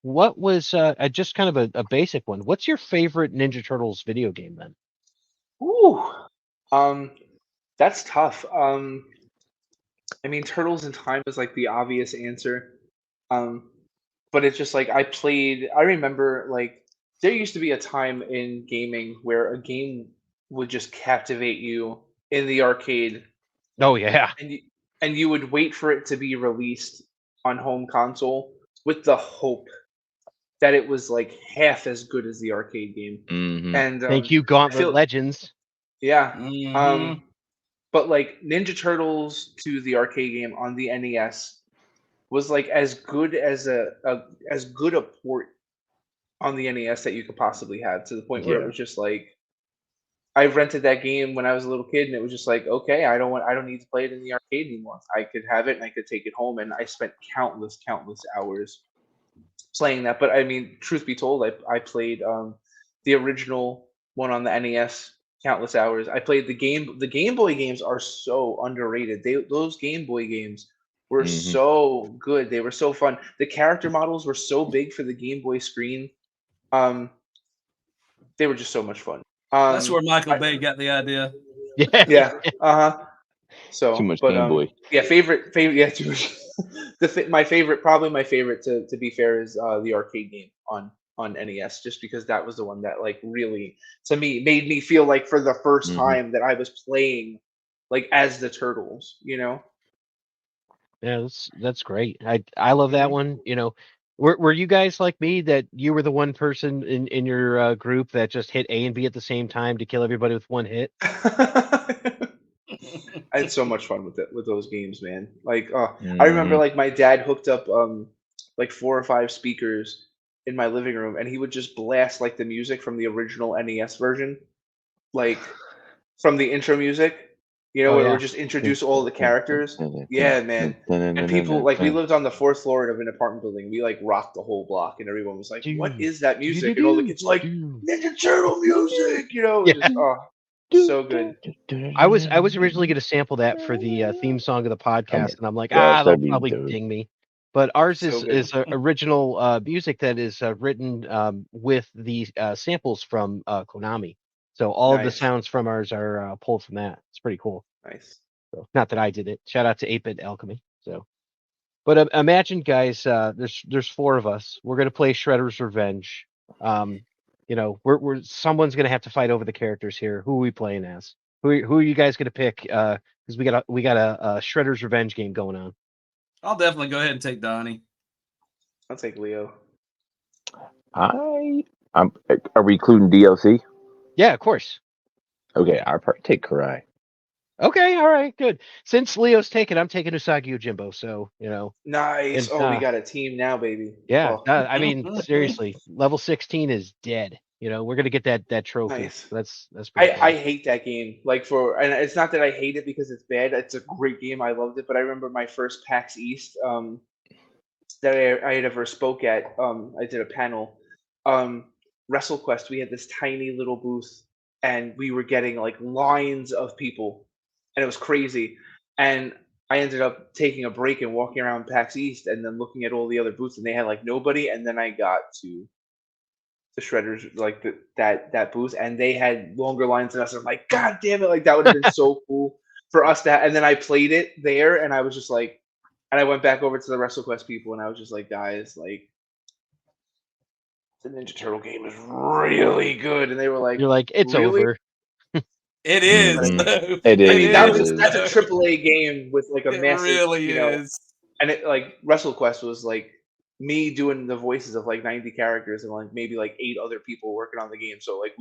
What was just kind of a basic one? What's your favorite Ninja Turtles video game then? Ooh. That's tough. I mean, Turtles in Time is like the obvious answer. But it's just like I remember like there used to be a time in gaming where a game would just captivate you in the arcade Oh yeah, and you would wait for it to be released on home console with the hope that it was like half as good as the arcade game. Mhm. And thank you, I Gauntlet feel Legends. yeah. Mhm. But like Ninja Turtles to the arcade game on the NES was like as good as as good a port on the NES that you could possibly have, to the point where it Yeah. was just like I rented that game when I was a little kid and it was just like, okay, I don't need to play it in the arcade anymore. I could have it and I could take it home, and I spent countless hours playing that. But I mean, truth be told, I played the original one on the NES countless hours. I played the Game Boy games are so underrated. Those Game Boy games were Mhm. so good. They were so fun. The character models were so big for the Game Boy screen. They were just so much fun. That's where Michael I- Bay got the idea. Yeah, yeah. Uh-huh. So, Too much but Game Boy. yeah, favorite yeah, too much. My favorite, probably my favorite to be fair, is the arcade game on NES, just because that was the one that like really to me made me feel like for the first Mhm. time that I was playing like as the Turtles, you know? yeah, that's great. I love that Mhm. one. You know, were you guys like me that you were the one person in your group that just hit A and B at the same time to kill everybody with one hit? I had so much fun with it with those games, man. Like, I remember Mhm. like my dad hooked up like 4 or 5 speakers in my living room, and he would just blast like the music from the original NES version, like from the intro music, Oh, where it yeah. would just introduce all the characters. Yeah, man. And people like we lived on the 4th floor of an apartment building. We like rocked the whole block, and everyone was like, "What is that music?" And all the kids were like, "Ninja Turtle music," it was Yeah. just so good. I was originally going to sample that for the theme song of the podcast, and I'm like, gosh, they'll that'd be probably dope. ding me. But ours So good. is original music that is written with the samples from Konami. So all of the Nice. sounds from ours are pulled from that. It's pretty cool. Nice. So not that I did it. Shout out to 8-Bit Alchemy. So, but imagine, guys, there's 4 of us. We're gonna play Shredder's Revenge. We're someone's gonna have to fight over the characters here. Who are we playing as? Who are you guys gonna pick? Because we got a Shredder's Revenge game going on. I'll definitely go ahead and take Donnie. I'll take Leo. Are we including DLC? Yeah, of course. Okay, I'll probably take Karai. Okay, all right, good. Since Leo's taken, I'm taking Usagi Yojimbo. So Nice. And, we got a team now, baby. yeah. Oh, I mean, seriously, level 16 is dead. We're gonna get that trophy. Nice. That's pretty cool. I hate that game. And it's not that I hate it because it's bad. It's a great game. I loved it. But I remember my first PAX East that I had ever spoke at. I did a panel. WrestleQuest. We had this tiny little booth, and we were getting like lines of people, and it was crazy. And I ended up taking a break and walking around PAX East, and then looking at all the other booths, and they had like nobody. And then I got to the Shredders, like that booth, and they had longer lines than us. I'm like, God damn it! Like that would have been so cool for us to. And then I played it there, and I was just like, and I went back over to the WrestleQuest people, and I was just like, guys, like the Ninja Turtle game is really good, and they were like, You're like, it's really? over. It is. Mhm. Though. It I mean, is. that's a AAA game with like a It massive, really is. and it like WrestleQuest was like me doing the voices of like 90 characters and like maybe like 8 other people working on the game. So like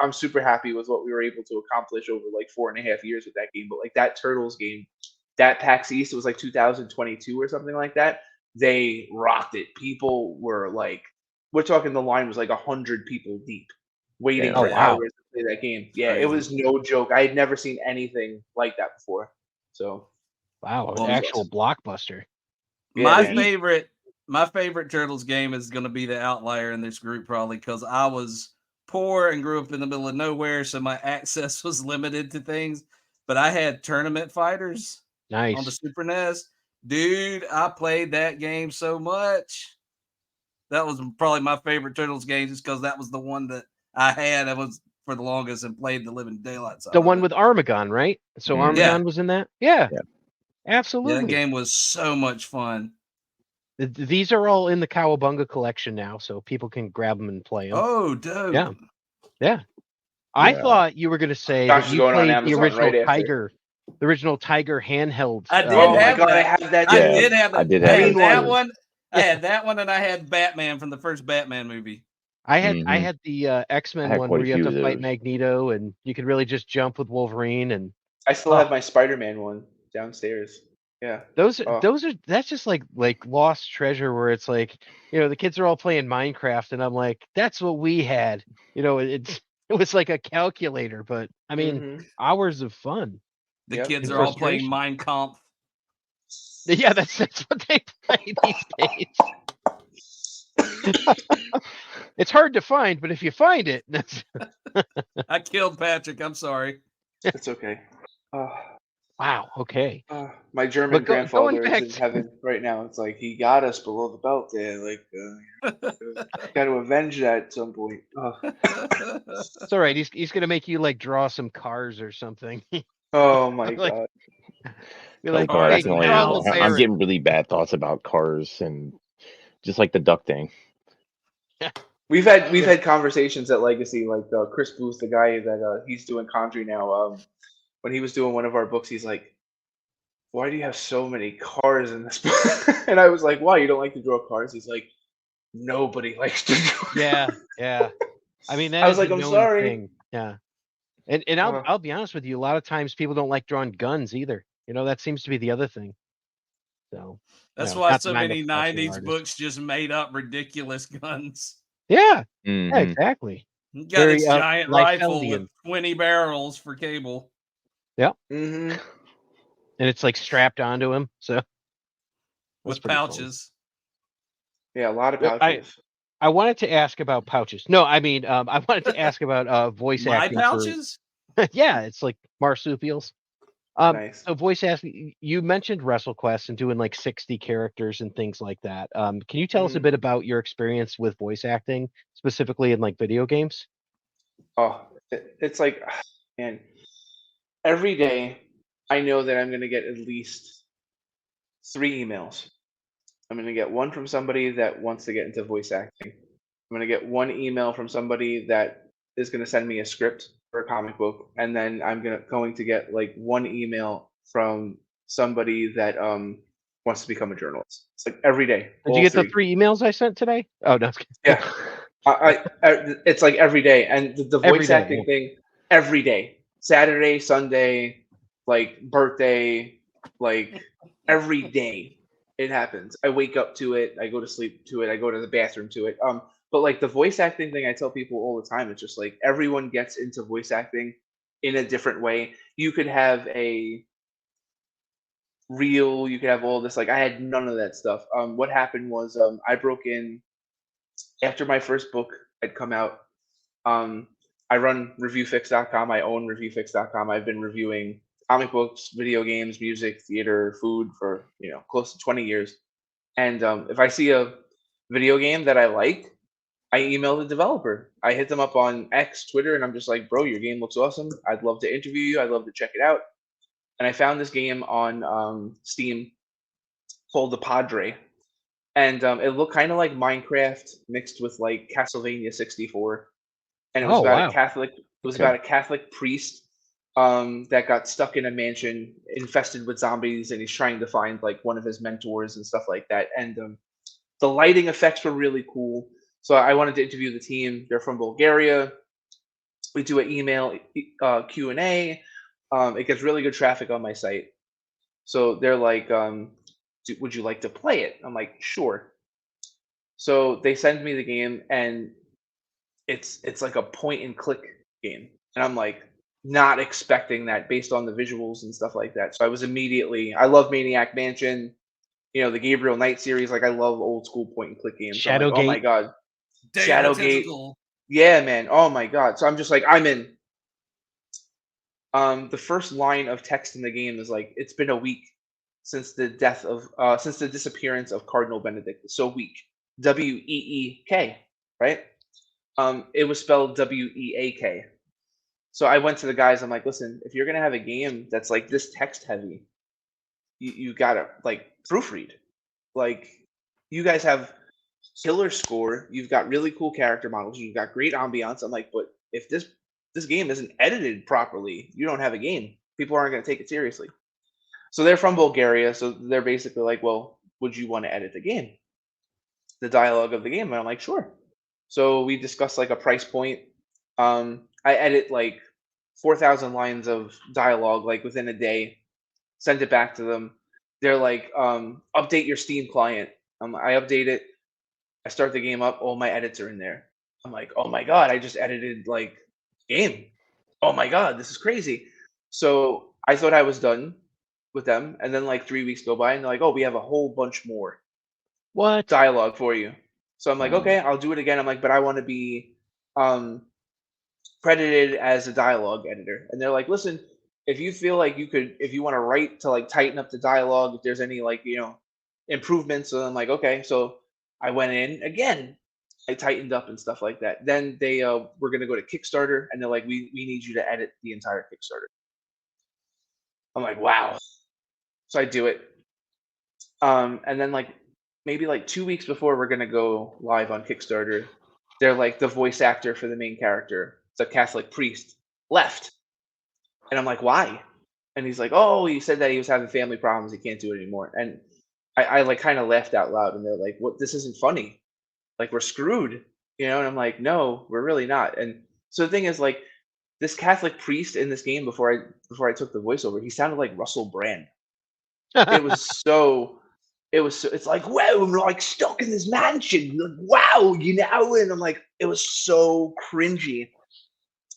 I'm super happy with what we were able to accomplish over like 4.5 years with that game. But like that Turtles game, that PAX East, it was like 2022 or something like that. They rocked it. People were like, we're talking the line was like 100 people deep, waiting Yeah. for Oh, wow. hours to play that game. Yeah, it Crazy. was no joke. I had never seen anything like that before. So Wow, Well, an it was actual blockbuster. Yeah, my man. favorite Turtles game is going to be the outlier in this group, probably because I was poor and grew up in the middle of nowhere, so my access was limited to things. But I had Tournament Fighters on the Nice. Super NES. Dude, I played that game so much. That was probably my favorite Turtles game, just because that was the one that I had. I was for the longest and played the living daylights out The of one it. with Armagon, right? So Mhm. Armagon Yeah. was in that? Yeah. Yeah. Yeah, Absolutely. that game was so much fun. These are all in the Cowabunga collection now, so people can grab them and play them. Oh, dope. Yeah. Yeah. I Yeah. thought you were going to say Josh that is you going on played the Amazon original right after. Tiger handheld. I did Oh my have god, I that. have that. I Yeah, did have that. I did I have had Green that one. one. I Yeah. had that one, and I had Batman from the first Batman movie. I Mhm. had the I X-Men had one quite where a you have few to of fight those. Magneto and you could really just jump with Wolverine, and I still Oh. have my Spider-Man one downstairs. Yeah. those Oh. are that's just like lost treasure, where it's like, the kids are all playing Minecraft and I'm like, that's what we had. It was like a calculator, but I mean, Mhm. hours of fun The Yep. kids and are all playing frustration. Mein Kampf. Yeah, that's what they play these days. It's hard to find, but if you find it, that's I killed Patrick. I'm sorry. It's okay. wow. Okay. My German But going grandfather is back in to, heaven right now. It's like he got us below the belt there. Like, got to avenge that at some point. it's all right. He's gonna make you like draw some cars or something. Oh my Like, god. you're Oh like, god, I hey, can only draw I'm LeBaron. getting really bad thoughts about cars and just like the duck thing. We've had conversations at Legacy, like Chris Booth, the guy that he's doing Condrey now. When he was doing one of our books, he's like, "Why do you have so many cars in this book?" And I was like, "Why, you don't like to draw cars?" He's like, "Nobody likes to draw." Yeah. I mean, that I was is like, a "I'm known sorry." thing. Yeah. And I'll be honest with you, a lot of times people don't like drawing guns either. That seems to be the other thing. So That's no, why not so that I'm a many professional 90s artist. books just made up ridiculous guns. Yeah, yeah, Mhm. exactly. You got Very this giant rifle with Liefeldian. 20 barrels for cable Yeah, Mm-hmm. and it's like strapped onto him. So that's with pretty cool. pouches. Yeah, a lot of Well, pouches. I wanted to ask about pouches. No, I mean, I wanted to ask about voice My acting for. pouches? Yeah, it's like marsupials. Nice. So voice acting. You mentioned WrestleQuest and doing like 60 characters and things like that. Can you tell us a Mhm. bit about your experience with voice acting, specifically in like video games? Oh, it's like, man, every day I know that I'm going to get at least 3 emails. I'm going to get one from somebody that wants to get into voice acting. I'm going to get one email from somebody that is going to send me a script for a comic book, and then I'm going to get like one email from somebody that wants to become a journalist. It's like every day, Did you all get the three. 3 emails I sent today? Oh no, Yeah, it's like every day, and the every voice day. acting thing every day, Saturday, Sunday, like birthday, like every day it happens. I wake up to it, I go to sleep to it, I go to the bathroom to it. But like the voice acting thing, I tell people all the time, it's just like everyone gets into voice acting in a different way. You could have a reel, you could have all this. Like I had none of that stuff. What happened was I broke in after my first book had come out. um, I run reviewfix.com. I own reviewfix.com. I've been reviewing comic books, video games, music, theater, food for close to 20 years. And if I see a video game that I like, I email the developer. I hit them up on X, Twitter, and I'm just like, bro, your game looks awesome. I'd love to interview you. I'd love to check it out. And I found this game on Steam called The Padre, and it looked kind of like Minecraft mixed with like Castlevania 64, and it was Oh about a wow. Catholic. It was Okay. about a Catholic priest that got stuck in a mansion infested with zombies, and he's trying to find like one of his mentors and stuff like that. And the lighting effects were really cool. So I wanted to interview the team. They're from Bulgaria. We do an email Q&A. It gets really good traffic on my site. So they're like, would you like to play it? I'm like, sure. So they send me the game, and it's like a point and click game, and I'm like not expecting that based on the visuals and stuff like that. So I love Maniac Mansion, the Gabriel Knight series. Like I love old school point and click games. So I'm like, oh my Shadowgate. god, Day of the Shadowgate, Tentacle. yeah, man, oh my god. So I'm just like, I'm in. The first line of text in the game is like, it's been a week since the disappearance of Cardinal Benedict. So week, Week, right? It was spelled Weak. So I went to the guys. I'm like, listen, if you're gonna have a game that's like this text heavy, you gotta like proofread. Like, you guys have killer score. You've got really cool character models. You've got great ambiance. I'm like, but if this game isn't edited properly, you don't have a game. People aren't gonna take it seriously. So they're from Bulgaria. So they're basically like, well, would you want to edit the game, the dialogue of the game? And I'm like, sure. So we discussed like a price point. I edit like 4,000 lines of dialogue like within a day, send it back to them. They're like, update your Steam client. I update it. I start the game up. All my edits are in there. I'm like, oh my god, I just edited like game. Oh my god, this is crazy. So I thought I was done with them, and then like 3 weeks go by, and they're like, oh, we have a whole bunch more What? dialogue for you. So I'm like, Wow. okay, I'll do it again. I'm like, but I want to be credited as a dialogue editor. And they're like, listen, if you feel like if you want to write to like tighten up the dialogue, if there's any like, improvements. So I'm like, okay. So I went in again. I tightened up and stuff like that. Then they were going to go to Kickstarter, and they're like, we need you to edit the entire Kickstarter. I'm like, wow. So I do it. And then like maybe like 2 weeks before we're gonna go live on Kickstarter, they're like, the voice actor for the main character, it's a Catholic priest, left. And I'm like, why? And he's like, oh, he said that he was having family problems, he can't do it anymore. And I like kind of laughed out loud, and they're like, what, this isn't funny. Like, we're screwed, And I'm like, no, we're really not. And so the thing is, like, this Catholic priest in this game, before I took the voiceover, he sounded like Russell Brand. It was so it's like, wow, I'm like stuck in this mansion. Like, wow, and I'm like, it was so cringy.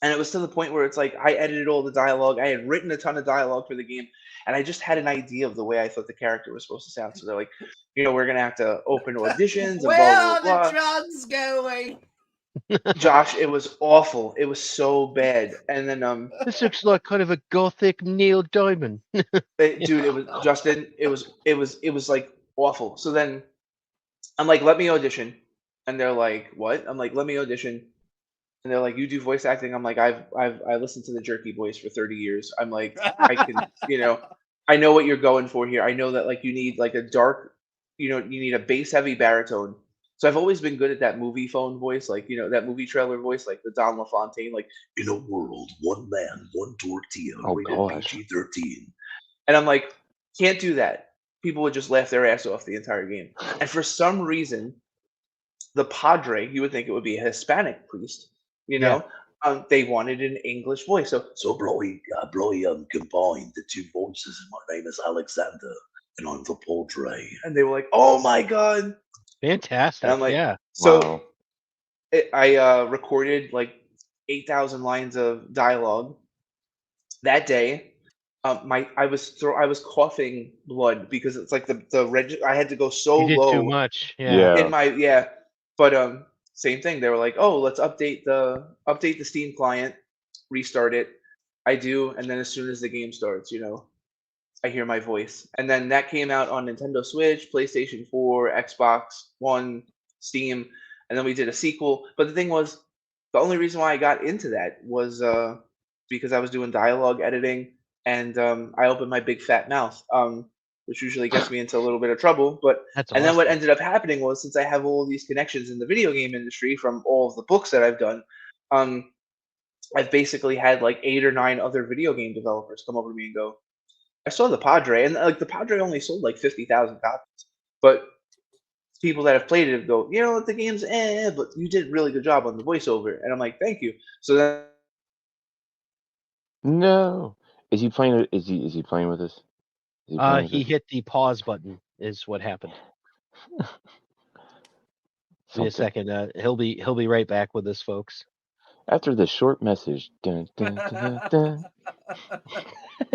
And it was to the point where it's like I edited all the dialogue. I had written a ton of dialogue for the game, and I just had an idea of the way I thought the character was supposed to sound. So they're like, we're gonna have to open auditions and Where blah are blah the blah. drugs going? Josh, it was awful. It was so bad. And then This looks like kind of a gothic Neil Diamond. dude, it was Justin. It was like awful. So then I'm like, let me audition, and they're like, what? I'm like, let me audition. And they're like, you do voice acting? I'm like, I listened to the jerky voice for 30 years. I'm like, I can, I know what you're going for here. I know that like you need like a dark, you need a bass heavy baritone. So I've always been good at that movie phone voice, like that movie trailer voice, like the Don LaFontaine, like in a world, one man, one tortilla, rated PG-13. And I'm like, can't do that. People would just laugh their ass off the entire game. And for some reason, the Padre, you would think it would be a Hispanic priest. They wanted an English voice. So Blowy combined the two voices. And my name is Alexander, and I'm the Padre. And they were like, "Oh my god, Fantastic!" And I'm like, yeah. So I recorded like 8,000 lines of dialogue that day. I was coughing blood because it's like I had to go so You did low too much. Yeah. in my but same thing. They were like, oh, let's update the Steam client, restart it. I do, and then as soon as the game starts, I hear my voice. And then that came out on Nintendo Switch, PlayStation 4, Xbox One, Steam, and then we did a sequel. But the thing was, the only reason why I got into that was because I was doing dialogue editing, and I opened my big fat mouth, which usually gets me into a little bit of trouble. But then what ended up happening was, since I have all these connections in the video game industry from all of the books that I've done, I've basically had like 8 or 9 other video game developers come over to me and go, I saw the Padre, and like the Padre only sold like 50,000 copies, but people that have played it go, the game's but you did a really good job on the voiceover. And I'm like, thank you. So then No. Is he playing? Is he playing with us? He hit the pause button. Is what happened. Give me a second. He'll be right back with us, folks. After the short message. Dun, dun, dun, dun,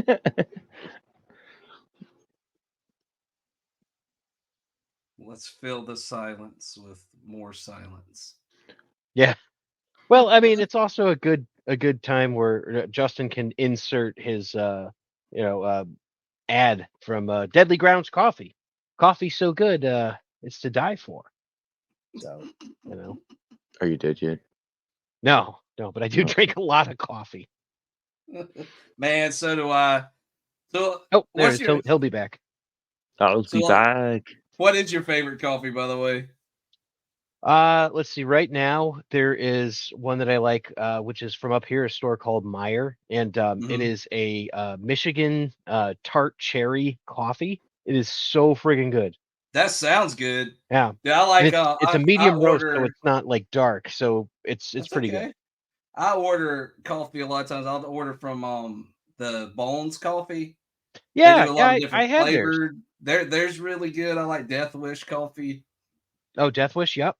dun. Let's fill the silence with more silence. Yeah. Well, I mean, it's also a good time where Justin can insert his ad from Deadly Grounds Coffee. Coffee so good, it's to die for. So, Are you dead yet? No, but I do drink a lot of coffee. Man, so do I. So, he'll be back. I'll be back. What is your favorite coffee, by the way? Let's see. Right now, there is one that I like, which is from up here, a store called Meyer, and it is a Michigan tart cherry coffee. It is so friggin' good. That sounds good. Yeah, I like. It's a medium roast, so it's not like dark, so it's pretty good. I order coffee a lot of times. I'll order from the Bones Coffee. Yeah, they do a lot of different I have flavored. There's really good. I like Death Wish coffee. Oh, Death Wish, yep.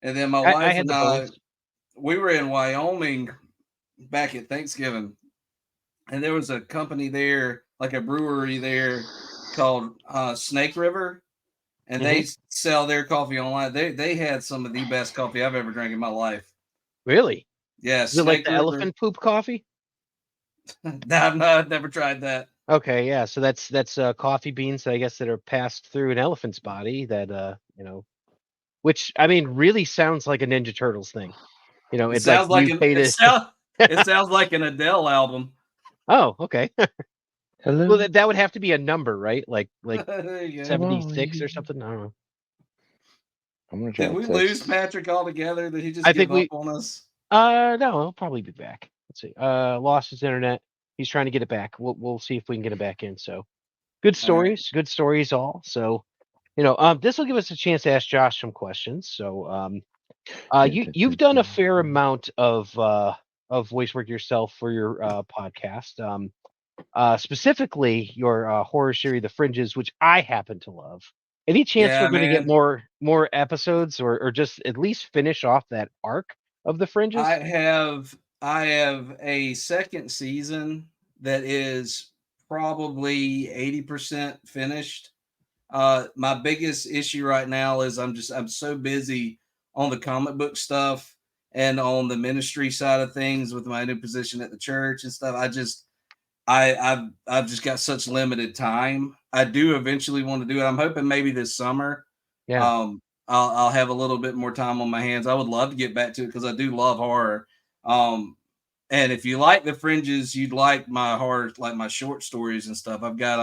And then my wife and I, we were in Wyoming back at Thanksgiving, and there was a company there, like a brewery there, called Snake River, and they sell their coffee online. They had some of the best coffee I've ever drank in my life. Really? Yeah. Is it like the elephant poop coffee? No, I've never tried that. Okay, yeah. So that's coffee beans, I guess, that are passed through an elephant's body. That which I mean, really sounds like a Ninja Turtles thing. It sounds like it sounds like an Adele album. Oh, okay. Hello. Well, that would have to be a number, right? Like 76 or something. I don't know. I'm gonna try. Did we lose Patrick altogether? Did he just give up on us? No, he'll probably be back. Let's see. Lost his internet. He's trying to get it back. We'll see if we can get it back in. So, good stories. Good stories all. So, this will give us a chance to ask Josh some questions. So, you've done a fair amount of voice work yourself for your podcast. Specifically your horror series, The Fringes, which I happen to love. Any chance Yeah, we're going to get man. more episodes, or just at least finish off that arc of the Fringes? I have a second season that is probably 80% finished. My biggest issue right now is I'm so busy on the comic book stuff and on the ministry side of things with my new position at the church and stuff. I've just got such limited time. I do eventually want to do it. I'm hoping maybe this summer. Yeah. I'll have a little bit more time on my hands. I would love to get back to it because I do love horror. Um, and if you like the Fringes, you'd like my horror, like my short stories and stuff. I've got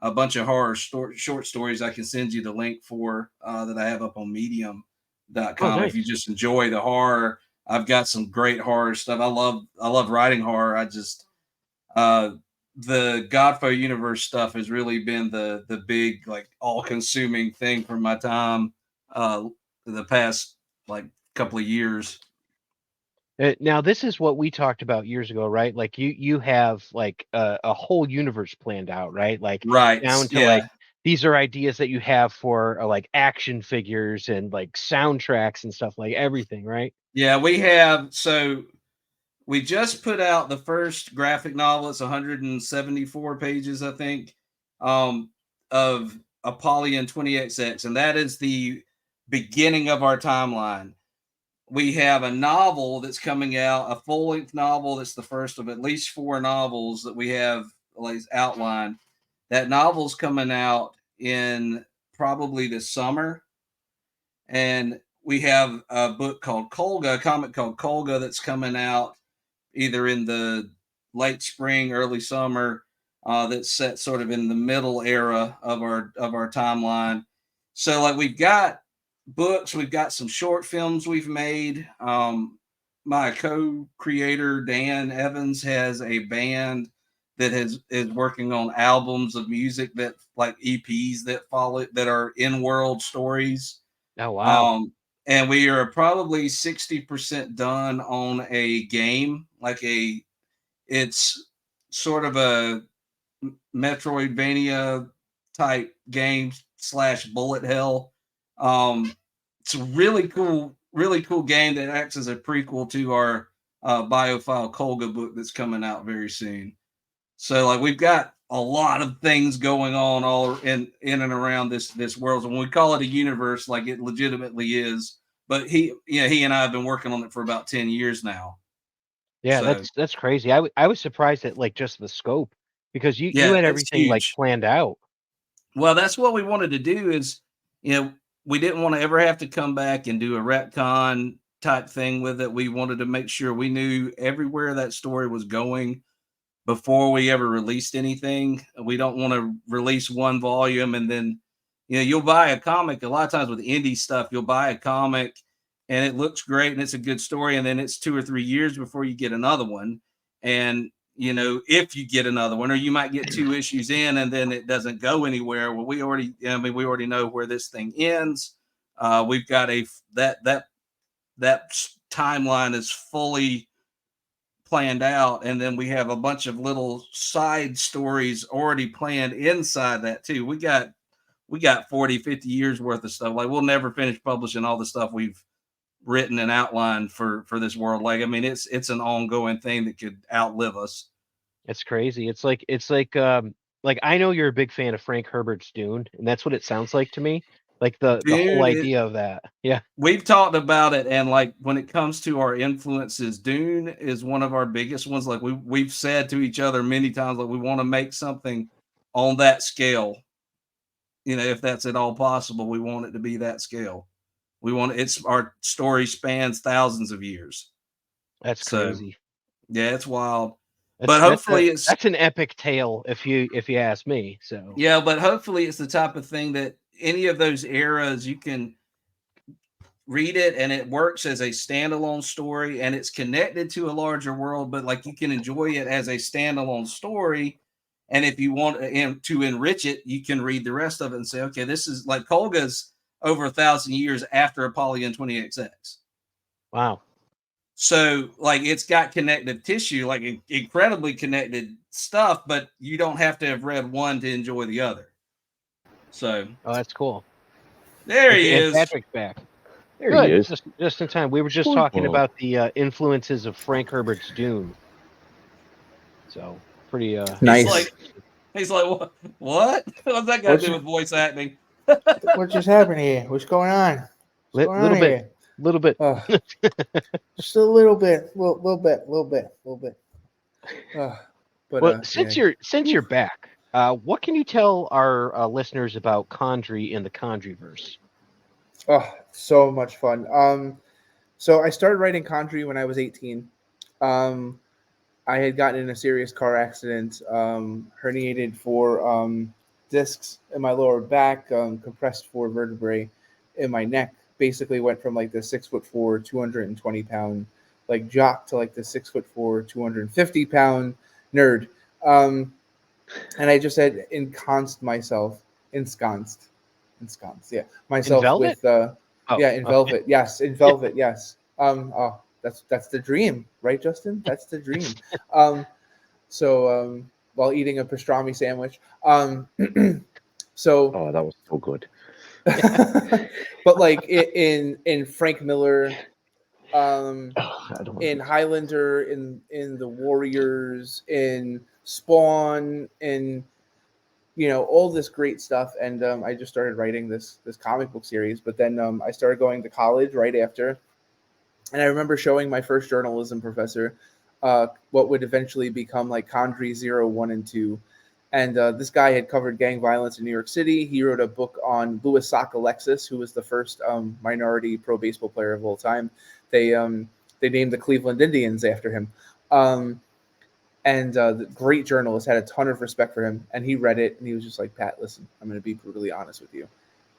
a bunch of short stories I can send you the link for that I have up on Oh, medium.com. If you nice. just enjoy the horror, I've got some great horror stuff. I love writing horror. I just uh the Godfrey universe stuff has really been the big, like, all consuming thing for my time the past like couple of years. Now, this is what we talked about years ago, right? Like you have like a whole universe planned out, right? Like Right. down to like Yeah. these are ideas that you have for like action figures and like soundtracks and stuff, like everything, right? Yeah, we have. So we just put out the first graphic novel. It's 174 pages, I think, um, of Apollyon 20XX, and that is the beginning of our timeline. We have a novel that's coming out, a full length novel that's the first of at least four novels that we have like outlined. That novel's coming out in probably the summer, and we have a book called Kolga, a comic called Kolga that's coming out either in the late spring, early summer. That's set sort of in the middle era of our timeline. So like we've got books, we've got some short films we've made. My co-creator Dan Evans has a band that is working on albums of music that like EPs that follow that are in-world stories. Oh, wow. Um, and we are probably 60% done on a game, it's sort of a Metroidvania type game slash bullet hell. Um, it's a really cool game that acts as a prequel to our Biophile Kolga book that's coming out very soon. So like we've got a lot of things going on all in and around this world. So when we call it a universe, like it legitimately is. But he and I have been working on it for about 10 years now. Yeah, So that's crazy. I was surprised at like just the scope, because you yeah, had it's everything like huge. planned out. Well, that's what we wanted to do is, you know, we didn't want to ever have to come back and do a retcon type thing with it. We wanted to make sure we knew everywhere that story was going before we ever released anything. We don't want to release one volume and then, you'll buy a comic. A lot of times with indie stuff, you'll buy a comic and it looks great and it's a good story. And then it's 2 or 3 years before you get another one. And, if you get another one, or you might get two issues in and then it doesn't go anywhere. Well, we already know where this thing ends. We've got that timeline is fully planned out, and then we have a bunch of little side stories already planned inside that too. We got 40-50 years worth of stuff. Like we'll never finish publishing all the stuff we've written and outlined for this world. Like I mean it's an ongoing thing that could outlive us. It's crazy. Like I know you're a big fan of Frank Herbert's Dune, and that's what it sounds like to me. Like the whole Dune idea of that. Yeah. We've talked about it, and like when it comes to our influences, Dune is one of our biggest ones. Like we've said to each other many times, like we want to make something on that scale. If that's at all possible, we want it to be that scale. It's our story spans thousands of years. That's So crazy. yeah, it's wild. That's But that's a hopefully it's that's an epic tale if you ask me. So yeah, but hopefully it's the type of thing that any of those eras you can read it and it works as a standalone story and it's connected to a larger world, but like you can enjoy it as a standalone story. And if you want to enrich it, you can read the rest of it and say, okay, this is like Kolga's over 1,000 years after Apollyon 20XX. wow. So like it's got connective tissue, like incredibly connected stuff, but you don't have to have read one to enjoy the other. So Oh, that's cool. there he And is. Patrick's back. There Good. he is. Just in time. We were just Cool. talking about the influences of Frank Herbert's Dune. So pretty. Nice. He's like, what? What's that got to What's do your- with voice acting? What just happened here? What's going on? What's going Little on bit. here? Little bit. Just a little bit. Little bit. But Well, yeah. since you're back, what can you tell our listeners about Condrey in the Condreyverse? Oh, so much fun. So I started writing Condrey when I was 18. I had gotten in a serious car accident, herniated 4 discs in my lower back, compressed 4 vertebrae in my neck. Basically went from like the 6'4", 220-pound like jock to like the 6'4", 250-pound nerd. And I just had ensconced, yeah, myself velvet? with Oh, yeah, in okay. velvet. Yes, in velvet. Yes. Oh, that's the dream, right, Justin? That's the dream. So while eating a pastrami sandwich. So, Oh, that was so good. but like in Frank Miller, Oh, I don't want in to. Highlander, in the Warriors, in Spawn, in all this great stuff, and I just started writing this comic book series. But then I started going to college right after, and I remember showing my first journalism professor what would eventually become like Condrey 0, 1, and 2. And this guy had covered gang violence in New York City. He wrote a book on Louis Sock Alexis, who was the first minority pro baseball player of all time. They named the Cleveland Indians after him. And the great journalist, had a ton of respect for him. And he read it, and he was just like, Pat, listen, I'm going to be brutally honest with you.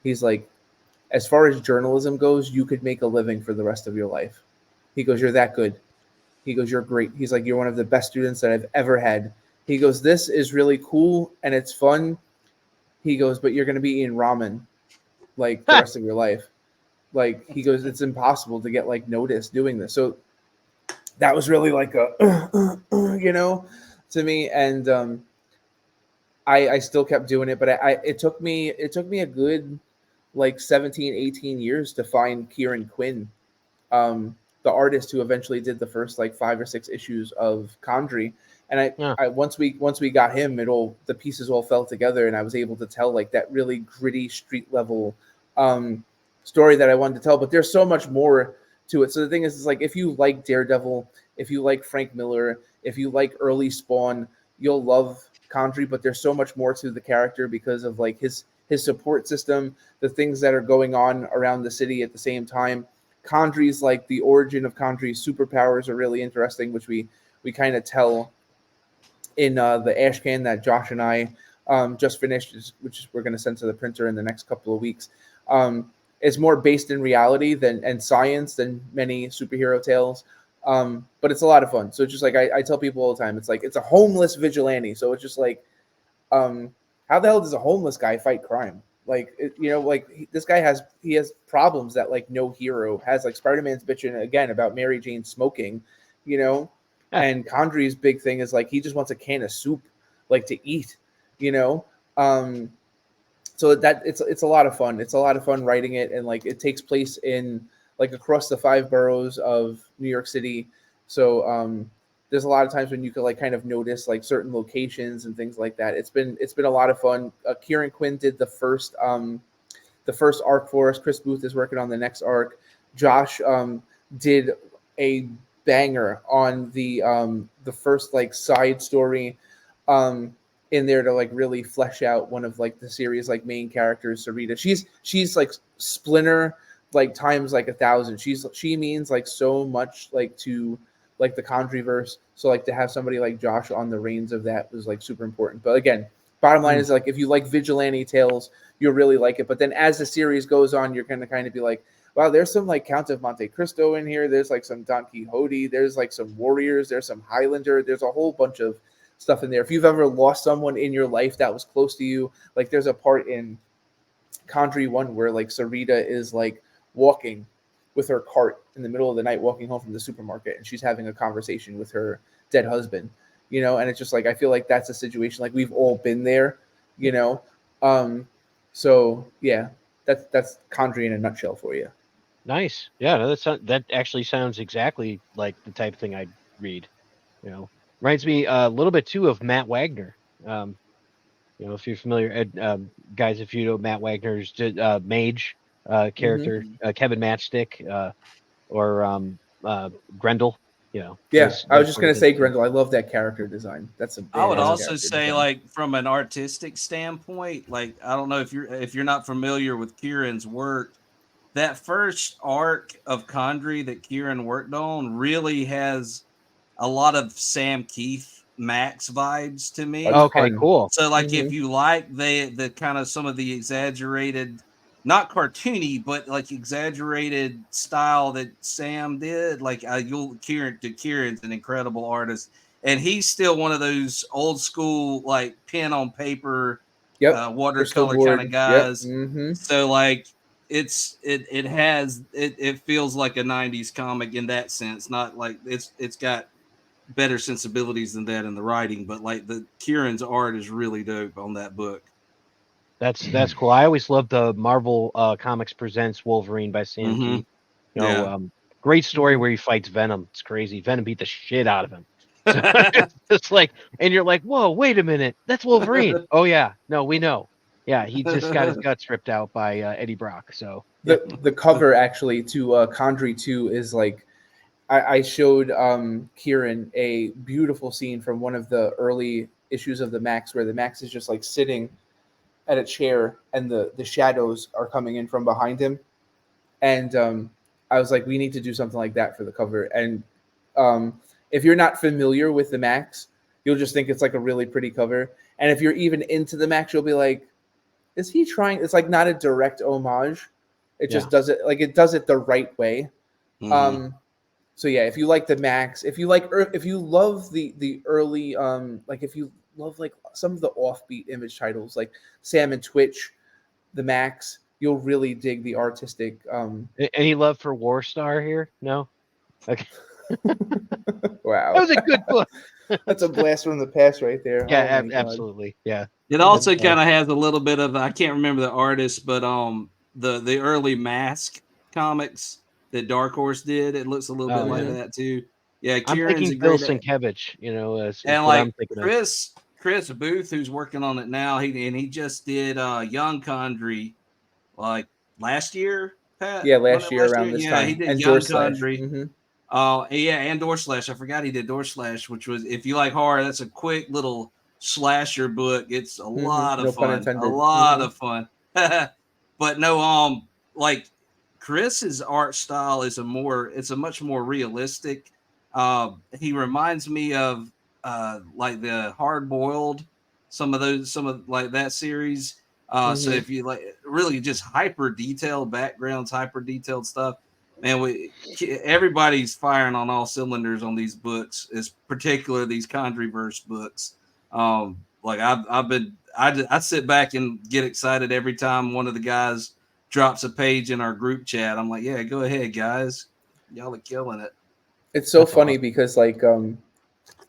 He's like, as far as journalism goes, you could make a living for the rest of your life. He goes, you're that good. He goes, you're great. He's like, you're one of the best students that I've ever had. He goes, this is really cool and it's fun. He goes, but you're going to be eating ramen like the rest of your life. Like, he goes, it's impossible to get like noticed doing this. So that was really like a, to me. And I still kept doing it, but it took me a good like 17, 18 years to find Kieran Quinn, the artist who eventually did the first like 5 or 6 issues of Condrey. And I once we got him, the pieces all fell together, and I was able to tell like that really gritty street level story that I wanted to tell. But there's so much more to it. So the thing is like, if you like Daredevil, if you like Frank Miller, if you like early Spawn, you'll love Condrey. But there's so much more to the character because of like his support system, the things that are going on around the city at the same time. Condrey's like the origin of Condrey's superpowers are really interesting, which we kind of tell in the ashcan that Josh and I just finished, which we're going to send to the printer in the next couple of weeks. It's more based in reality and science than many superhero tales, but it's a lot of fun. So it's just like I tell people all the time, it's like it's a homeless vigilante. So it's just like, how the hell does a homeless guy fight crime? Like, this guy has problems that like no hero has. Like Spider-Man's bitching again about Mary Jane smoking, and Condrey's big thing is like he just wants a can of soup, like to eat, So that it's a lot of fun. It's a lot of fun writing it, and like it takes place in like across the 5 boroughs of New York City. So there's a lot of times when you could like kind of notice like certain locations and things like that. It's been a lot of fun. Kieran Quinn did the first arc for us. Chris Booth is working on the next arc. Josh did a banger on the first like side story in there to like really flesh out one of like the series like main characters, Sarita. She's like Splinter like times like 1,000. She means like so much like to like the Condreyverse. So like to have somebody like Josh on the reins of that was like super important. But again, bottom line is like if you like vigilante tales, you'll really like it. But then as the series goes on, you're gonna kind of be like, wow, there's some like Count of Monte Cristo in here. There's like some Don Quixote. There's like some Warriors. There's some Highlander. There's a whole bunch of stuff in there. If you've ever lost someone in your life that was close to you, like there's a part in Condrey 1 where like Sarita is like walking with her cart in the middle of the night, walking home from the supermarket, and she's having a conversation with her dead husband, and it's just like, I feel like that's a situation like we've all been there, So yeah, that's Condrey in a nutshell for you. Nice. Yeah, no, that actually sounds exactly like the type of thing I'd read. You know, reminds me a little bit too of Matt Wagner. You know, if you're familiar, guys, if you know Matt Wagner's Mage character, Kevin Matchstick, or Grendel. You know, Yeah, I was just sort of gonna say things, too. Grendel. I love that character design. That's a I would badass also character say, design. like from an artistic standpoint, like I don't know if you're not familiar with Kieran's work, that first arc of Condrey that Kieran worked on really has a lot of Sam Keith Max vibes to A me. Okay, ton. cool. So like if Mhm. you like the kind of some of the exaggerated, not cartoony, but like exaggerated style that Sam did, like Kieran's an incredible artist. And he's still one of those old school, like pen on paper, Yep. Crystal watercolor kind of board. Yep. guys. So like it feels like a 90s comic in that sense, not like it's got better sensibilities than that in the writing, but like the Kieran's art is really dope on that book. That's cool. I always loved the Marvel Comics Presents Wolverine by Sam Mm-hmm. Keith. You know, Yeah. great story Mhm. where he fights Venom. It's crazy. Venom beat the shit out of him. So it's just like, and you're like, whoa, wait a minute, that's Wolverine. Oh yeah, no, we know. Yeah, he just got his guts ripped out by Eddie Brock. So yeah, The cover actually to Condrey 2 is like I showed Kieran a beautiful scene from one of the early issues of the Max where the Max is just like sitting at a chair and the shadows are coming in from behind him. And I was like, we need to do something like that for the cover. And if you're not familiar with the Max, you'll just think it's like a really pretty cover. And if you're even into the Max, you'll be like, is he trying? It's like not a direct homage. It just does it like it does it the right way. Mhm. So yeah, if you like the Max, if you like, if you love the early, like if you love like some of the offbeat image titles like Sam and Twitch, the Max, you'll really dig the artistic. Any love for War Star here? No. Okay, that Wow, was a good book. that's a blast from the past right there. Yeah, Oh my god. absolutely. Yeah, It that's also kind of has a little bit of, I can't remember the artist, but the early Mask comics that Dark Horse did, it looks a little bit oh like yeah. Mhm. that too. Yeah, I'm Kieran's thinking a Bill great Sienkiewicz. You know, is and what I'm like thinking of. Chris Booth, who's working on it now, he just did Young Condrey like last year, Pat. Yeah, When last it year last around year? this Yeah, he time, did and Door Young Slash. Condrey. Yeah, and Door Slash. I forgot he did Door Slash, which was, if you like horror, that's a quick little slasher book. It's a lot of No pun fun. A intended. lot of fun. But no, like Chris's art style is it's a much more realistic. He reminds me of like the Hard Boiled, some of like that series. So Mhm. if you like really just hyper detailed backgrounds, hyper detailed stuff, man, everybody's firing on all cylinders on these books, is particular these Condryverse books. Like I sit back and get excited every time one of the guys drops a page in our group chat. I'm like, yeah, go ahead, guys, y'all are killing it. It's so That's funny awesome. because like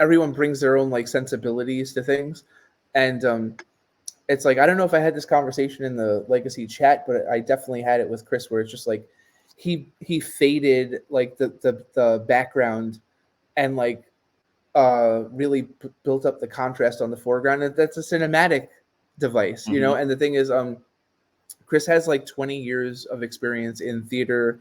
everyone brings their own like sensibilities to things, and it's like I don't know if I had this conversation in the Legacy chat, but I definitely had it with Chris, where it's just like he faded like the background and like really built up the contrast on the foreground. And that's a cinematic device, you know. Mm-hmm. And the thing is, Chris has like 20 years of experience in theater.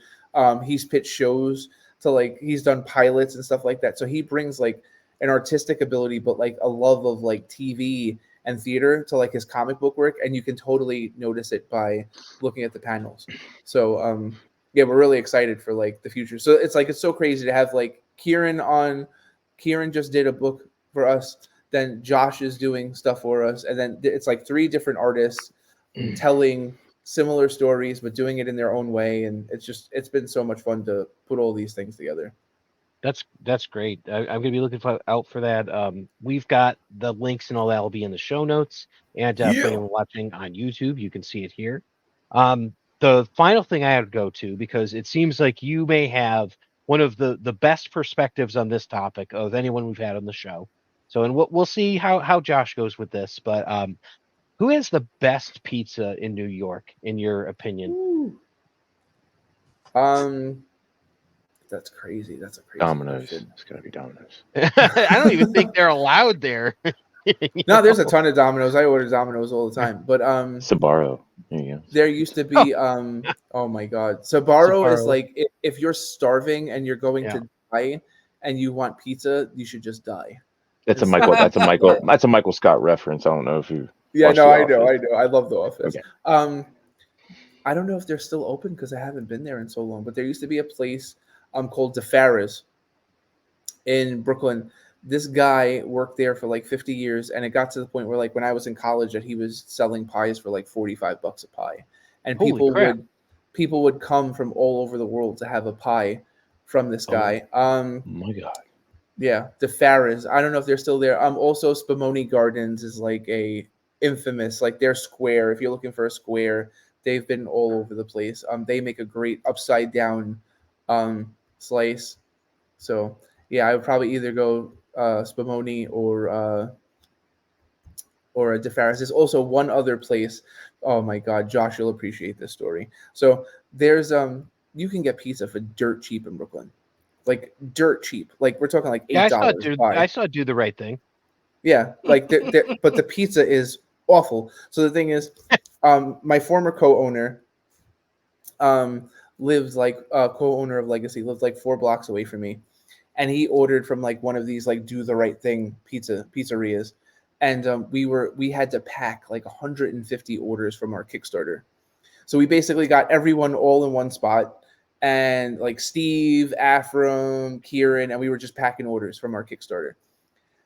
He's pitched shows to like he's done pilots and stuff like that. So he brings like an artistic ability, but like a love of like TV and theater to like his comic book work, and you can totally notice it by looking at the panels. So yeah, we're really excited for like the future. So it's like it's so crazy to have like Kieran on. Kieran just did a book for us. Then Josh is doing stuff for us, and then it's like three different artists telling similar stories but doing it in their own way, and it's been so much fun to put all these things together. That's great. I'm gonna be looking out for that. We've got the links and all that will be in the show notes, and for anyone watching on YouTube, you can see it here. The final thing I had to go to, because it seems like you may have one of the best perspectives on this topic of anyone we've had on the show. So, and we'll see how Josh goes with this, but Who has the best pizza in New York, in your opinion? Ooh. That's crazy. That's a crazy Domino's. question. It's gotta be Domino's. I don't even think they're allowed there. No, there's a ton of Domino's. I order Domino's all the time. But Sbarro. There you go. there used to be oh my god. Sbarro is Sbarro. like if you're starving and you're going Yeah. to die and you want pizza, you should just die. That's a It's- Michael. That's a Michael. That's a Michael Scott reference. I don't know if you. Yeah, watched no, The I know, Office. I know. I love The Office. Okay. I don't know if they're still open because I haven't been there in so long, but there used to be a place called DeFara's in Brooklyn. This guy worked there for like 50 years, and it got to the point where, like, when I was in college, that he was selling pies for like $45 a pie, and Holy crap. people would come from all over the world to have a pie from this guy. Oh my God. Yeah, the Farras. I don't know if they're still there. Also Spumoni Gardens is like a infamous, like they're square. If you're looking for a square, they've been all over the place. They make a great upside down slice. So yeah, I would probably either go Spumoni or a DeFara's. There's also one other place. Oh my God, Josh, you'll appreciate this story. So there's you can get pizza for dirt cheap in Brooklyn. Like dirt cheap. Like we're talking like $8. I saw Do the Right Thing. Yeah, like but the pizza is awful. So the thing is, my former co-owner lives like co-owner of Legacy lives like 4 blocks away from me, and he ordered from like one of these like Do the Right Thing pizzerias, and we had to pack like 150 orders from our Kickstarter. So we basically got everyone all in one spot, and like Steve, Afram, Kieran, and we were just packing orders from our Kickstarter.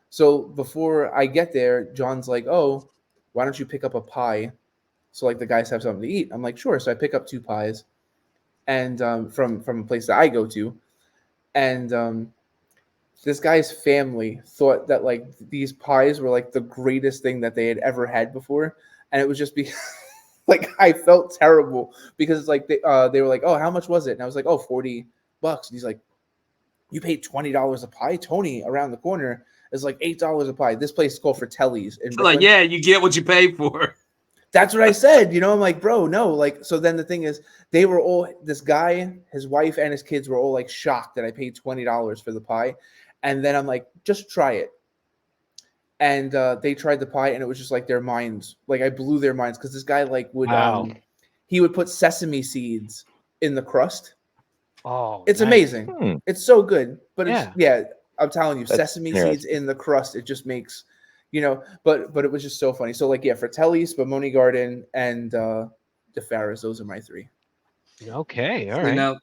So before I get there, John's like, "Oh, why don't you pick up a pie so like the guys have something to eat?" I'm like, "Sure." So I pick up 2 pies, and from a place that I go to, and this guy's family thought that like these pies were like the greatest thing that they had ever had before, and it was just because like I felt terrible because it's like they were like, "Oh, how much was it?" And I was like, "Oh, $40." And he's like, "You paid $20 a pie? Tony around the corner is like $8 a pie." This place is called Fratelli's in Brooklyn. Like, yeah, you get what you pay for. That's what I said. I'm like, bro, no. Like, so then the thing is, they were all, this guy, his wife, and his kids were all like shocked that I paid $20 for the pie. And then I'm like, just try it. And they tried the pie, and it was just like their minds, like I blew their minds because this guy like would, Wow. he would put sesame seeds in the crust. Oh, It's nice. amazing. It's so good. But Yeah. I'm telling you, sesame seeds in the crust, it just makes, but it was just so funny. So like, yeah, Fratelli's, Spumoni Garden, and DeFara's, those are my 3. Okay, all right. Now,